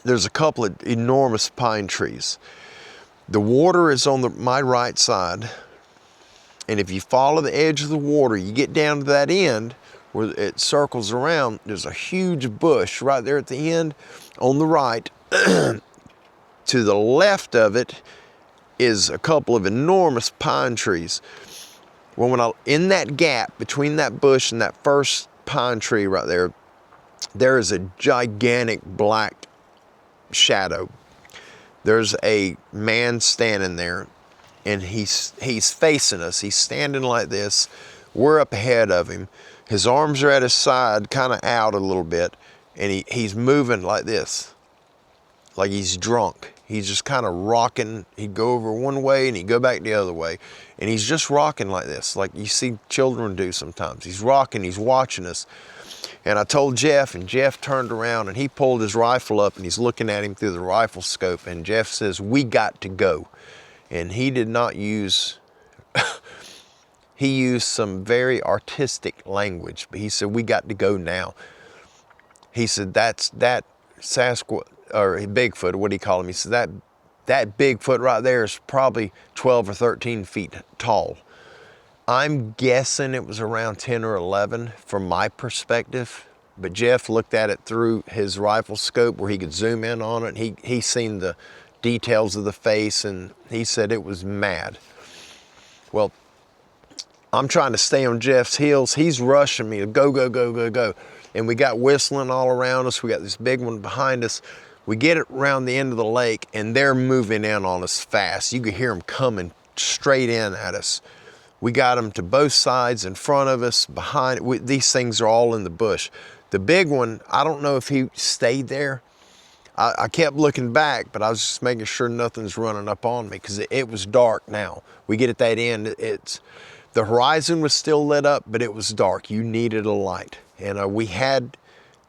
there's a couple of enormous pine trees. The water is on my right side. And if you follow the edge of the water, you get down to that end where it circles around, there's a huge bush right there at the end on the right. To the left of it is a couple of enormous pine trees. Well, in that gap between that bush and that first pine tree right there, there is a gigantic black shadow. There's a man standing there. And he's facing us. He's standing like this. We're up ahead of him. His arms are at his side, kind of out a little bit. And he's moving like this, like he's drunk. He's just kind of rocking. He'd go over one way and he'd go back the other way. And he's just rocking like this, like you see children do sometimes. He's rocking, he's watching us. And I told Jeff, and Jeff turned around and he pulled his rifle up and he's looking at him through the rifle scope. And Jeff says, "We got to go." And he did not use, he used some very artistic language, but he said, "We got to go now." He said, that Sasquatch, or Bigfoot, what do you call him? He said, that Bigfoot right there is probably 12 or 13 feet tall. I'm guessing it was around 10 or 11 from my perspective, but Jeff looked at it through his rifle scope where he could zoom in on it. He seen the details of the face, and he said it was mad. Well, I'm trying to stay on Jeff's heels. He's rushing me to go, go, go, go, go. And we got whistling all around us. We got this big one behind us. We get it around the end of the lake, and they're moving in on us fast. You could hear them coming straight in at us. We got them to both sides, in front of us, behind. These things are all in the bush. The big one, I don't know if he stayed there. I kept looking back, but I was just making sure nothing's running up on me because it was dark now. We get at that end, the horizon was still lit up, but it was dark. You needed a light. And we had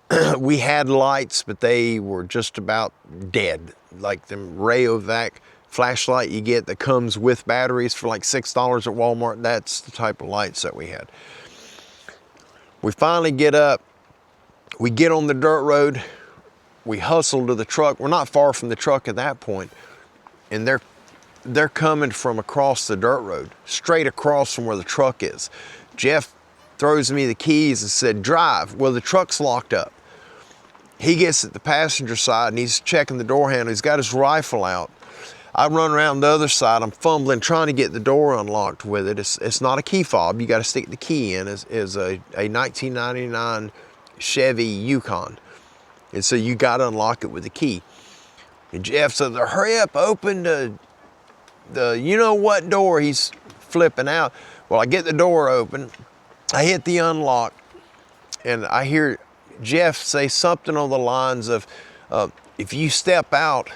lights, but they were just about dead. Like the Rayovac flashlight you get that comes with batteries for like $6 at Walmart. That's the type of lights that we had. We finally get up. We get on the dirt road. We hustle to the truck. We're not far from the truck at that point, and they're coming from across the dirt road, straight across from where the truck is. Jeff throws me the keys and said, "Drive." Well, the truck's locked up. He gets at the passenger side and he's checking the door handle. He's got his rifle out. I run around the other side. I'm fumbling, trying to get the door unlocked with it. It's not a key fob. You got to stick the key in. It's a 1999 Chevy Yukon. And so you got to unlock it with the key. And Jeff said, "Hurry up, open the you-know-what door." He's flipping out. Well, I get the door open. I hit the unlock, and I hear Jeff say something on the lines of, "If you step out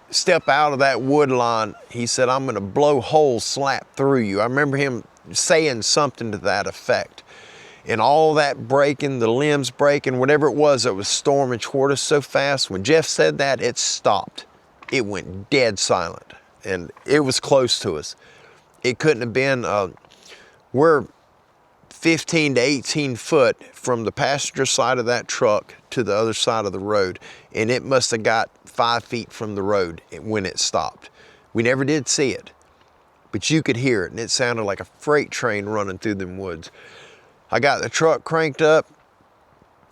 of that wood line," he said, "I'm going to blow holes slap through you." I remember him saying something to that effect. And all that breaking, the limbs breaking, whatever it was that was storming toward us so fast, when Jeff said that, it stopped. It went dead silent, and it was close to us. It couldn't have been, we're 15 to 18 foot from the passenger side of that truck to the other side of the road, and it must have got 5 feet from the road when it stopped. We never did see it, but you could hear it, and it sounded like a freight train running through them woods. I got the truck cranked up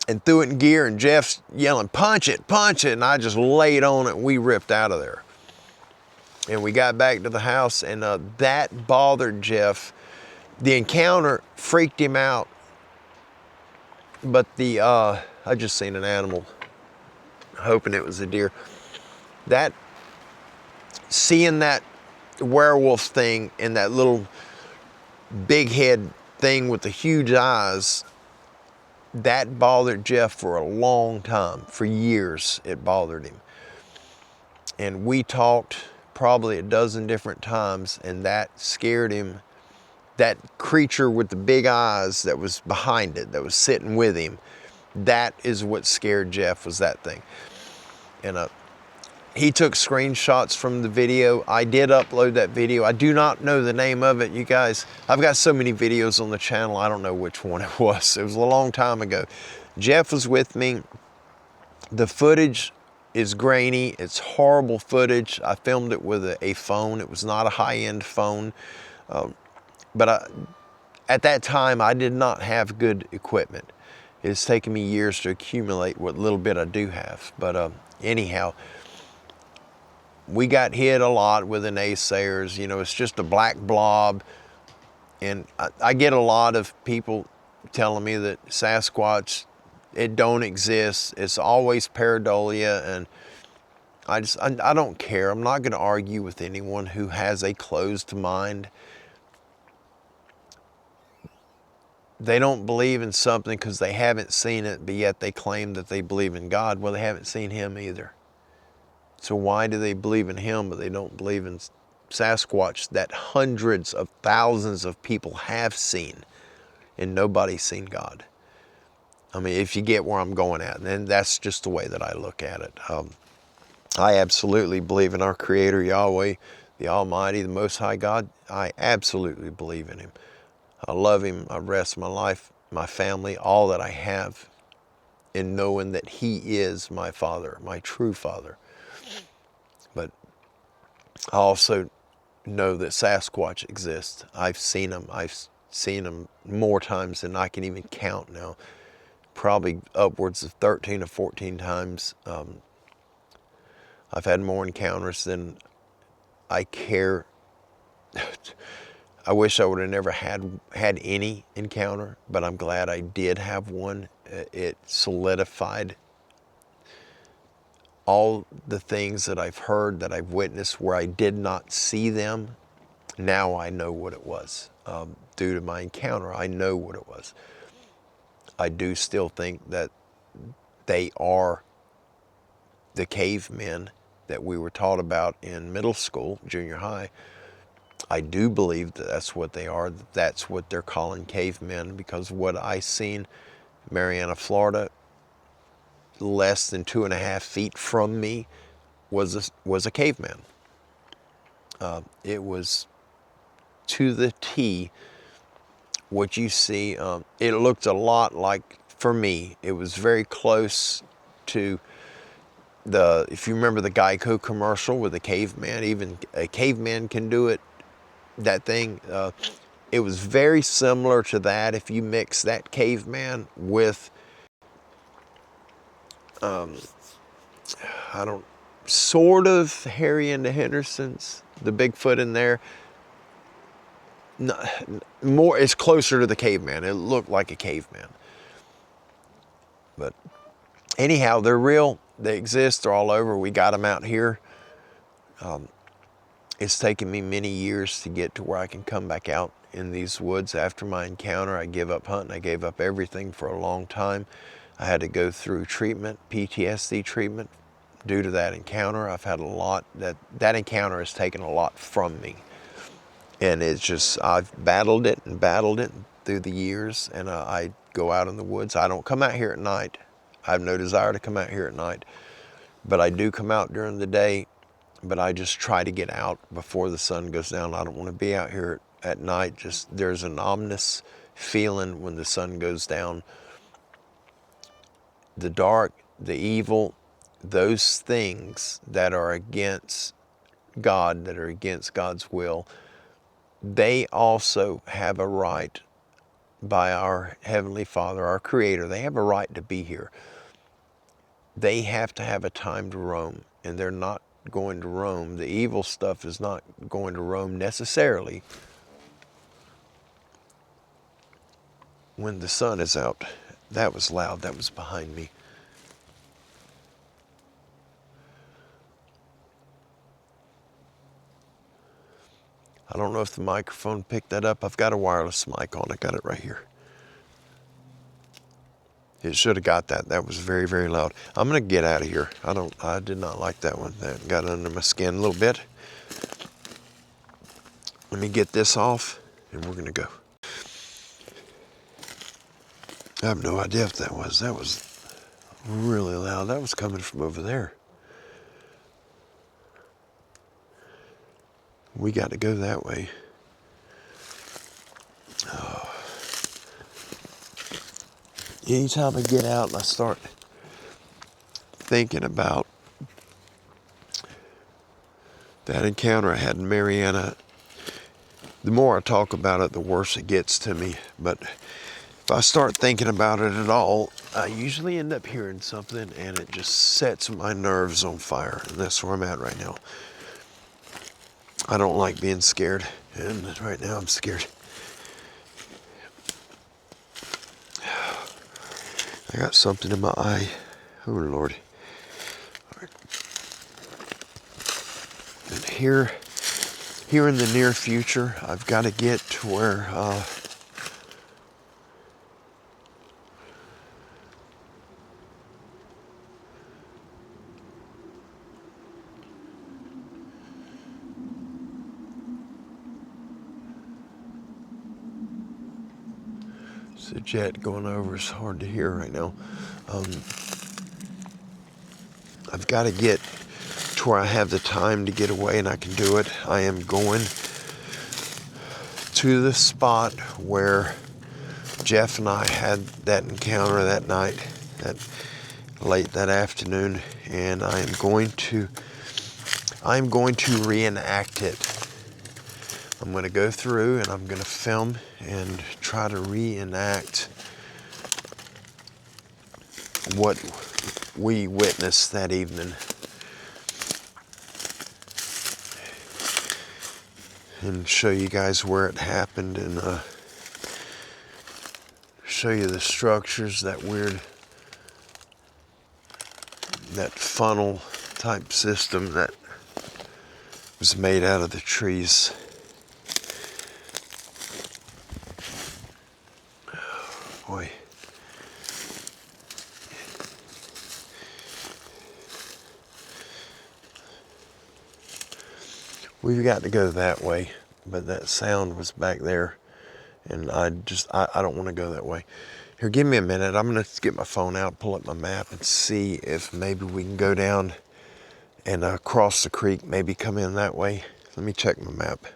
and threw it in gear, and Jeff's yelling, punch it, and I just laid on it, and we ripped out of there. And we got back to the house, and that bothered Jeff. The encounter freaked him out, but I just seen an animal, hoping it was a deer. Seeing that werewolf thing and that little big head thing with the huge eyes, that bothered Jeff for a long time. For years, it bothered him. And we talked probably a dozen different times, and that scared him. That creature with the big eyes that was behind it, that was sitting with him, that is what scared Jeff, was that thing. And he took screenshots from the video. I did upload that video. I do not know the name of it, you guys. I've got so many videos on the channel, I don't know which one it was. It was a long time ago. Jeff was with me. The footage is grainy. It's horrible footage. I filmed it with a phone. It was not a high-end phone. But at that time, I did not have good equipment. It's taken me years to accumulate what little bit I do have. But anyhow, we got hit a lot with the naysayers. You know, it's just a black blob. And I get a lot of people telling me that Sasquatch, it don't exist. It's always pareidolia. And I don't care. I'm not going to argue with anyone who has a closed mind. They don't believe in something because they haven't seen it, but yet they claim that they believe in God. Well, they haven't seen him either. So why do they believe in him, but they don't believe in Sasquatch that hundreds of thousands of people have seen, and nobody's seen God? I mean, if you get where I'm going at, and that's just the way that I look at it. I absolutely believe in our Creator, Yahweh, the Almighty, the Most High God. I absolutely believe in him. I love him. I rest my life, my family, all that I have, in knowing that he is my Father, my true Father. But I also know that Sasquatch exists. I've seen him. I've seen him more times than I can even count now. Probably upwards of 13 or 14 times. I've had more encounters than I care. I wish I would have never had any encounter, but I'm glad I did have one. It solidified all the things that I've heard, that I've witnessed, where I did not see them. Now I know what it was. Due to my encounter, I know what it was. I do still think that they are the cavemen that we were taught about in middle school, junior high. I do believe that that's what they are. That's what they're calling cavemen, because what I seen, Marianna, Florida, less than 2.5 feet from me, was a caveman. It was to the T what you see. It looked a lot like, for me, it was very close to if you remember the Geico commercial with the caveman, even a caveman can do it, that thing. It was very similar to that. If you mix that caveman with, sort of Harry and the Hendersons, the Bigfoot in there. No, more, it's closer to the caveman. It looked like a caveman. But anyhow, they're real. They exist. They're all over. We got them out here. It's taken me many years to get to where I can come back out in these woods. After my encounter, I gave up hunting. I gave up everything for a long time. I had to go through treatment, PTSD treatment, due to that encounter. I've had a lot, that encounter has taken a lot from me. And it's just, I've battled it through the years, and I go out in the woods. I don't come out here at night. I have no desire to come out here at night, but I do come out during the day, but I just try to get out before the sun goes down. I don't want to be out here at night. Just there's an ominous feeling when the sun goes down. The dark, the evil, those things that are against God, that are against God's will, they also have a right by our Heavenly Father, our Creator. They have a right to be here. They have to have a time to roam, and they're not going to roam. The evil stuff is not going to roam necessarily when the sun is out. That was loud. That was behind me. I don't know if the microphone picked that up. I've got a wireless mic on. I got it right here. It should have got that. That was very, very loud. I'm gonna get out of here. I did not like that one. That got under my skin a little bit. Let me get this off and we're gonna go. I have no idea if that was. That was really loud. That was coming from over there. We got to go that way. Oh. Anytime I get out and I start thinking about that encounter I had in Mariana, the more I talk about it, the worse it gets to me. But if I start thinking about it at all, I usually end up hearing something and it just sets my nerves on fire. And that's where I'm at right now. I don't like being scared, and right now I'm scared. I got something in my eye. Oh, Lord. All right. And here in the near future, I've got to get to where it's a jet going over. It's hard to hear right now. I've got to get to where I have the time to get away and I can do it. I am going to the spot where Jeff and I had that encounter that night, that late that afternoon, and I'm going to reenact it. I'm going to go through and I'm going to film and try to reenact what we witnessed that evening. And show you guys where it happened and show you the structures, that weird, that funnel type system that was made out of the trees. Boy. We've got to go that way, but that sound was back there, and I don't want to go that way. Here, give me a minute. I'm going to get my phone out, pull up my map, and see if maybe we can go down and cross the creek, maybe come in that way. Let me check my map.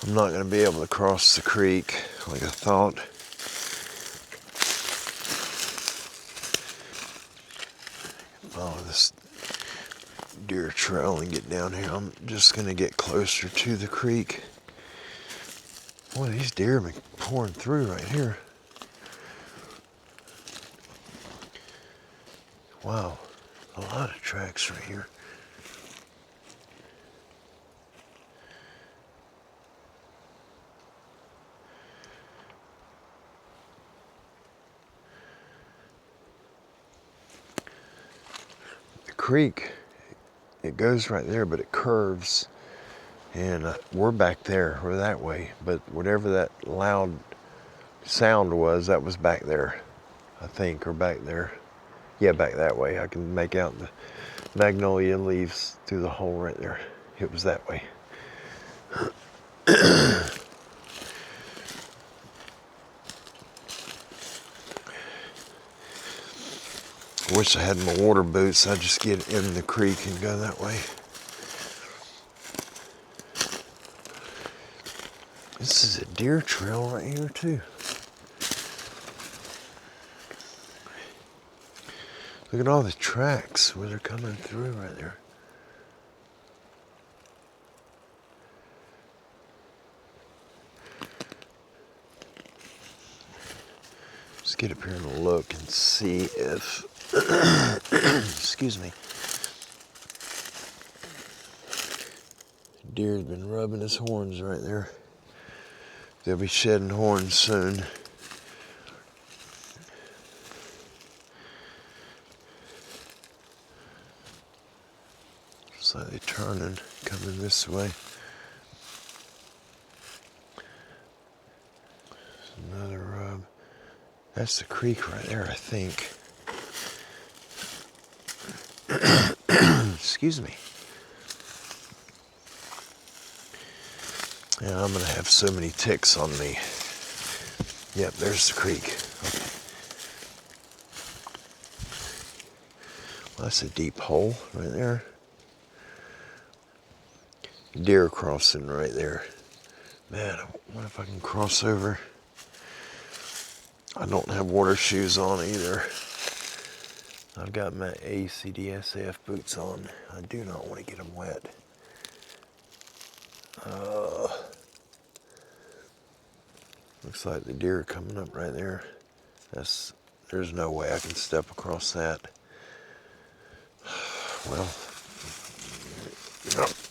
I'm not going to be able to cross the creek like I thought. Follow this deer trail and get down here. I'm just going to get closer to the creek. Boy, these deer have been pouring through right here. Wow, a lot of tracks right here. creek, it goes right there, but it curves. And we're back there, we're that way. But whatever that loud sound was, that was back there, I think, or back there. Yeah, back that way. I can make out the magnolia leaves through the hole right there. It was that way. I wish I had my water boots. I'd just get in the creek and go that way. This is a deer trail right here too. Look at all the tracks where they're coming through right there. Let's get up here and look and see if, excuse me, deer's been rubbing his horns right there. They'll be shedding horns soon. Looks like they're turning, coming this way. Another rub. That's the creek right there, I think. Excuse me. Yeah, I'm gonna have so many ticks on me. Yep, there's the creek. Okay. Well, that's a deep hole right there. Deer crossing right there. Man, I wonder if I can cross over. I don't have water shoes on either. I've got my ACDSF boots on. I do not want to get them wet. Looks like the deer are coming up right there. There's no way I can step across that. Well,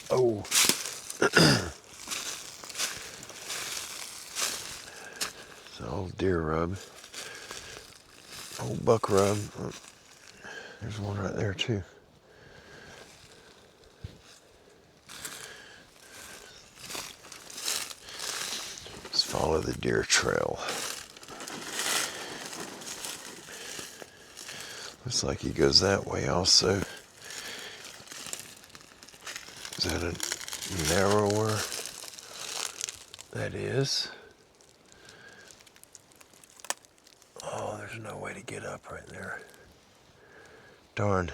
oh. It's an old deer rub. Old buck rub. Oh, there's one right there too. Let's follow the deer trail. Looks like he goes that way also. Is that a narrower? That is. Oh, there's no way to get up right there. Darn.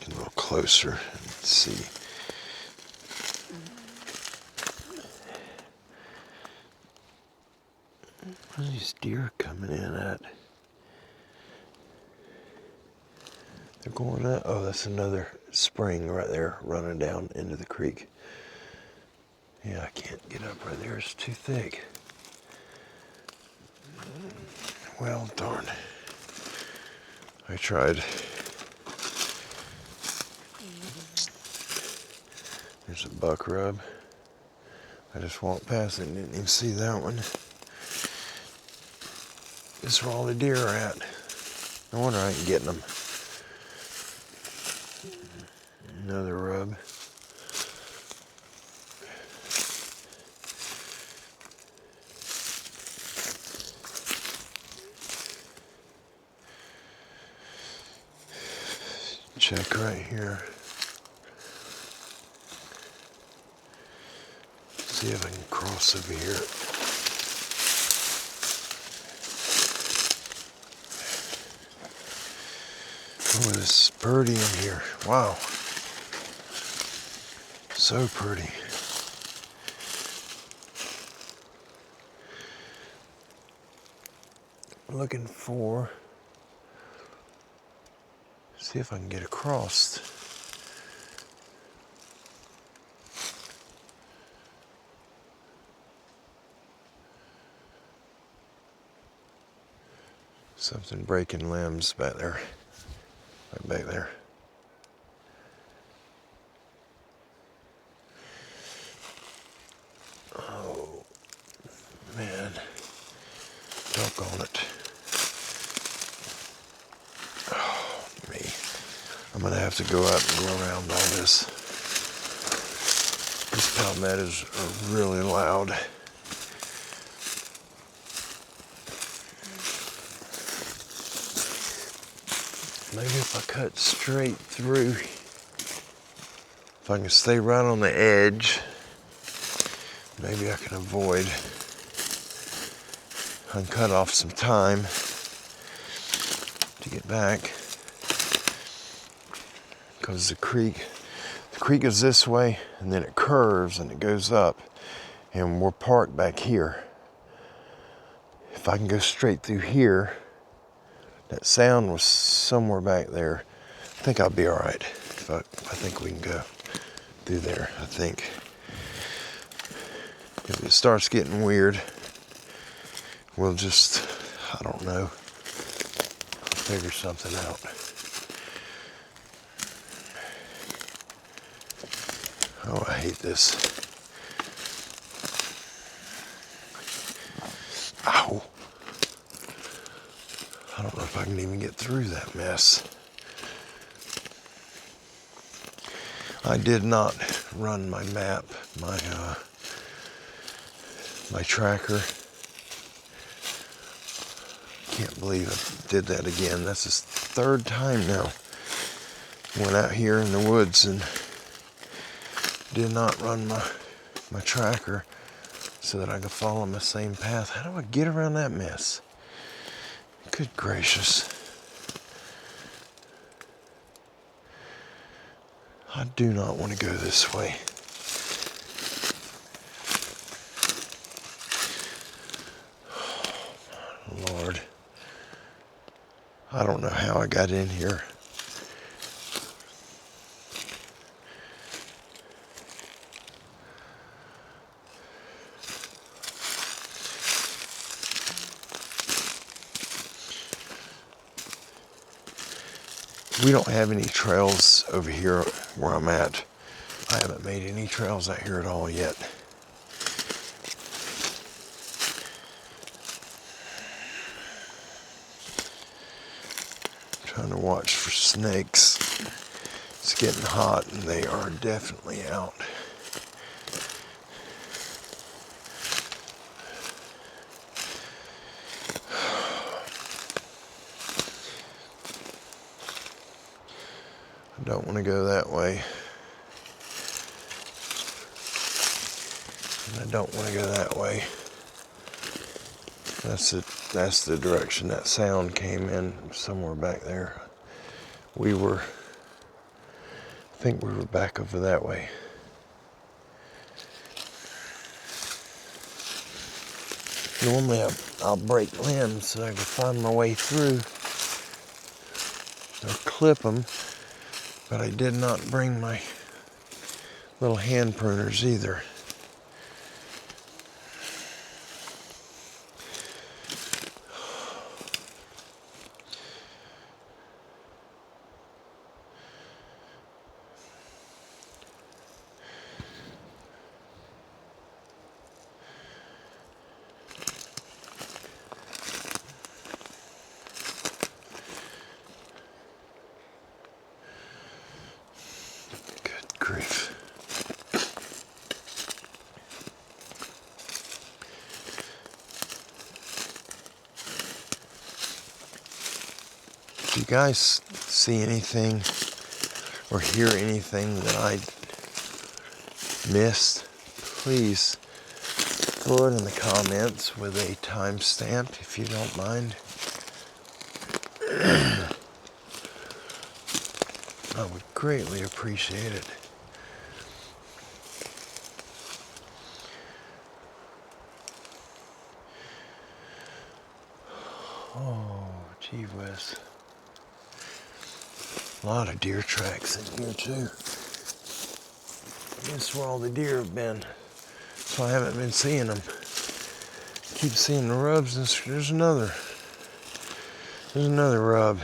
Get a little closer and see. Where are these deer coming in at? They're going up. Oh, that's another spring right there running down into the creek. Yeah, I can't get up right there. It's too thick. Well, darn. I tried. There's a buck rub. I just walked past it and didn't even see that one. This is where all the deer are at. No wonder I ain't getting them. Another rub. Check right here. See if I can cross over here. Oh, this birdie in here. Wow. So pretty. Looking for, see if I can get across. Something breaking limbs back there. Right back there. Oh, man. on it. Oh, me. I'm going to have to go out and go around all this. These palmettos are really loud. Maybe if I cut straight through, if I can stay right on the edge, maybe I can avoid, I can cut off some time to get back. Because the creek is this way, and then it curves and it goes up, and we're parked back here. If I can go straight through here, that sound was somewhere back there. I think I'll be all right. I think we can go through there, I think. If it starts getting weird, we'll just, I don't know, figure something out. Oh, I hate this. Ow. I don't know if I can even get through that mess. I did not run my map, my tracker. Can't believe I did that again. That's the third time now. Went out here in the woods and did not run my tracker so that I could follow my same path. How do I get around that mess? Good gracious. I do not want to go this way. Oh, Lord. I don't know how I got in here. We don't have any trails over here where I'm at. I haven't made any trails out here at all yet. Trying to watch for snakes. It's getting hot and they are definitely out. I don't want to go that way. And I don't want to go that way. That's the direction that sound came in, somewhere back there. I think we were back over that way. Normally I'll break limbs so I can find my way through or clip them, but I did not bring my little hand pruners either. Grief. Do you guys see anything or hear anything that I missed? Please throw it in the comments with a timestamp if you don't mind. I would greatly appreciate it. Oh, gee whiz. A lot of deer tracks in here too. That's where all the deer have been. So I haven't been seeing them. Keep seeing the rubs, and there's another rub.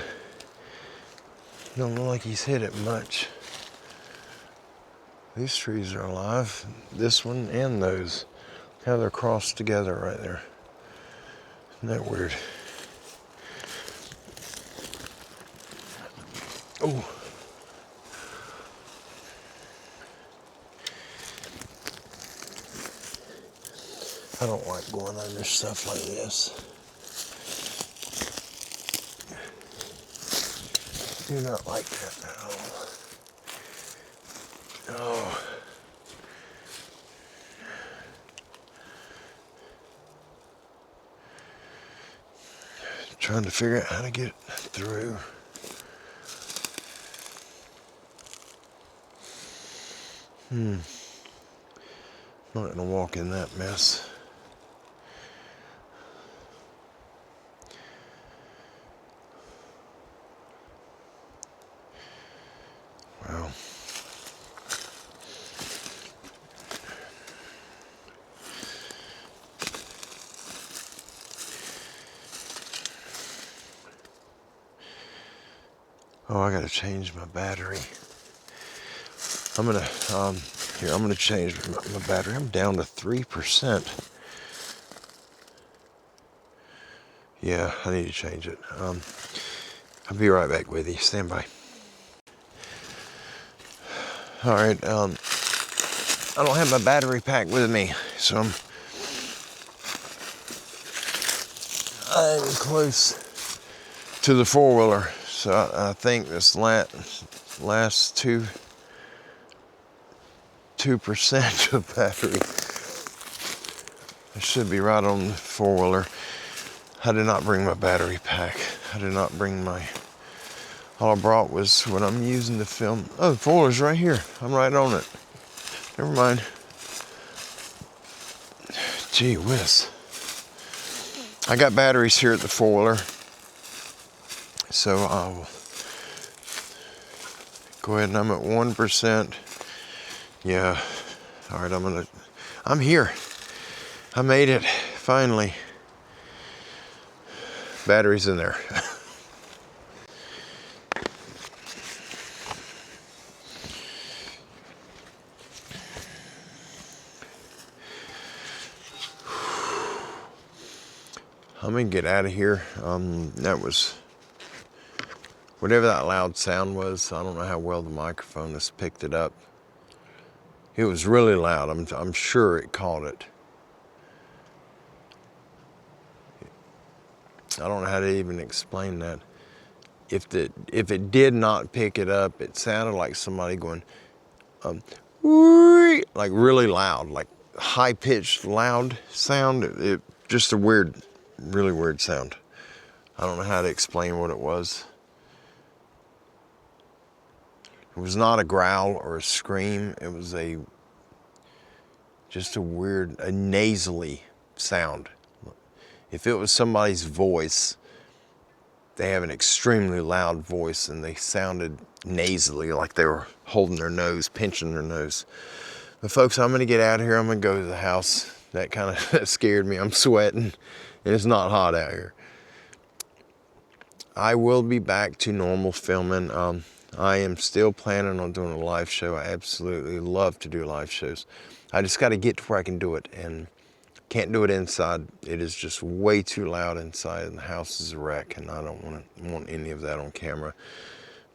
Don't look like he's hit it much. These trees are alive. This one and those. How they're crossed together right there. Isn't that weird? Oh. I don't like going under stuff like this. Do not like that at all. Oh. Trying to figure out how to get through. I'm not gonna walk in that mess. Well. Oh, I gotta change my battery. I'm gonna change my battery. I'm down to 3%. Yeah, I need to change it. I'll be right back with you. Stand by. All right. I don't have my battery pack with me, so I'm close to the four-wheeler. So I think this last 2% of battery. I should be right on the four-wheeler. I did not bring my battery pack. I did not bring all I brought was what I'm using to film. Oh, the four-wheeler's right here. I'm right on it. Never mind. Gee whiz. I got batteries here at the four-wheeler. So I'll go ahead and I'm at 1%. Yeah. All right, I'm here. I made it, finally. Batteries in there. I'm gonna get out of here. That was, whatever that loud sound was, I don't know how well the microphone has picked it up. It was really loud. I'm sure it caught it. I don't know how to even explain that. If it did not pick it up, it sounded like somebody going, like really loud, like high-pitched, loud sound. It just a weird, really weird sound. I don't know how to explain what it was. It was not a growl or a scream. It was just a weird, a nasally sound. If it was somebody's voice, they have an extremely loud voice and they sounded nasally, like they were holding their nose, pinching their nose. But folks, I'm gonna get out of here. I'm gonna go to the house. That kind of scared me. I'm sweating and it's not hot out here. I will be back to normal filming. I am still planning on doing a live show. I absolutely love to do live shows. I just got to get to where I can do it, and can't do it inside. It is just way too loud inside, and the house is a wreck, and I don't want any of that on camera.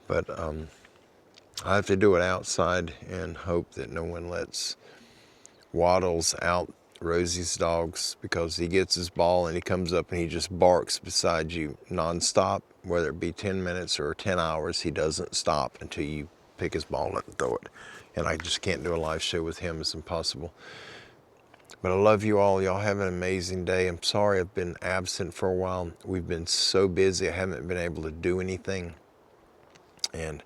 But I have to do it outside and hope that no one lets Waddles out, Rosie's dogs, because he gets his ball and he comes up and he just barks beside you nonstop, whether it be 10 minutes or 10 hours. He doesn't stop until you pick his ball and throw it. And I just can't do a live show with him. It's impossible. But I love you all. Y'all have an amazing day. I'm sorry I've been absent for a while. We've been so busy. I haven't been able to do anything. And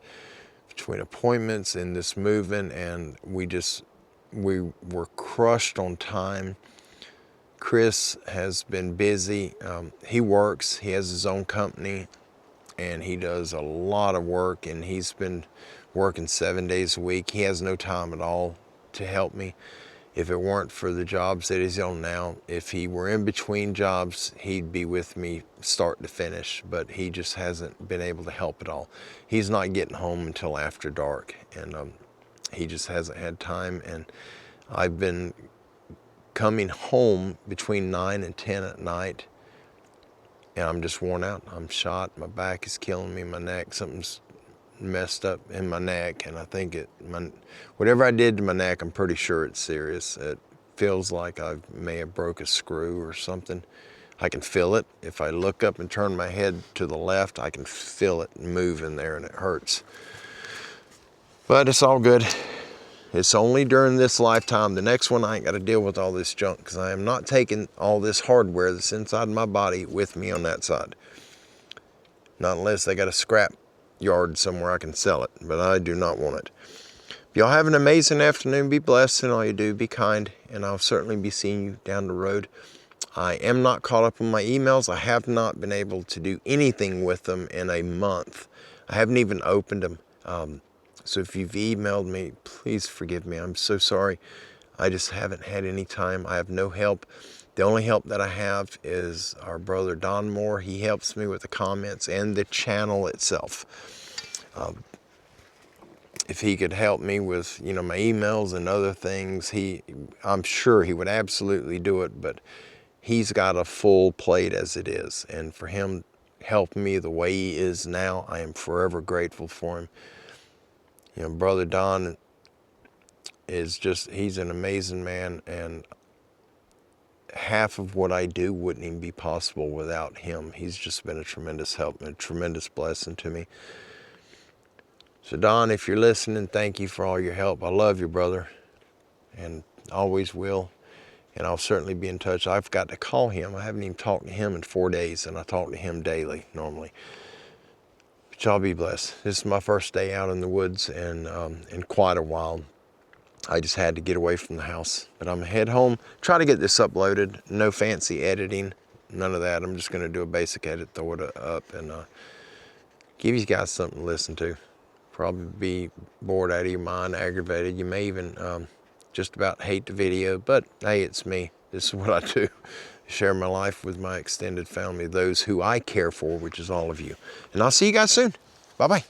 between appointments and this moving, and we were crushed on time. Chris has been busy. He works. He has his own company, and he does a lot of work, and he's been working 7 days a week. He has no time at all to help me. If it weren't for the jobs that he's on now, if he were in between jobs, he'd be with me start to finish, but he just hasn't been able to help at all. He's not getting home until after dark, and he just hasn't had time. And I've been coming home between 9 and 10 at night, and I'm just worn out. I'm shot. My back is killing me. My neck, something's messed up in my neck, and I think whatever I did to my neck, I'm pretty sure it's serious. It feels like I may have broke a screw or something. I can feel it. If I look up and turn my head to the left, I can feel it moving there, and it hurts. But it's all good. It's only during this lifetime. The next one, I ain't got to deal with all this junk, because I am not taking all this hardware that's inside my body with me on that side. Not unless they got a scrap yard somewhere I can sell it, but I do not want it. Y'all have an amazing afternoon. Be blessed in all you do. Be kind, and I'll certainly be seeing you down the road. I am not caught up on my emails. I have not been able to do anything with them in a month. I haven't even opened them. So if you've emailed me, please forgive me. I'm so sorry. I just haven't had any time. I have no help. The only help that I have is our brother Don Moore. He helps me with the comments and the channel itself. If he could help me with, my emails and other things, I'm sure he would absolutely do it, but he's got a full plate as it is. And for him helping me the way he is now, I am forever grateful for him. Brother Don he's an amazing man, and half of what I do wouldn't even be possible without him. He's just been a tremendous help and a tremendous blessing to me. So Don, if you're listening, thank you for all your help. I love you, brother, and always will. And I'll certainly be in touch. I've got to call him. I haven't even talked to him in 4 days, and I talk to him daily normally. But y'all be blessed. This is my first day out in the woods in quite a while. I just had to get away from the house. But I'm gonna head home, try to get this uploaded. No fancy editing, none of that. I'm just gonna do a basic edit, throw it up, and give you guys something to listen to. Probably be bored out of your mind, aggravated. You may even just about hate the video, but hey, it's me. This is what I do. Share my life with my extended family, those who I care for, which is all of you. And I'll see you guys soon. Bye-bye.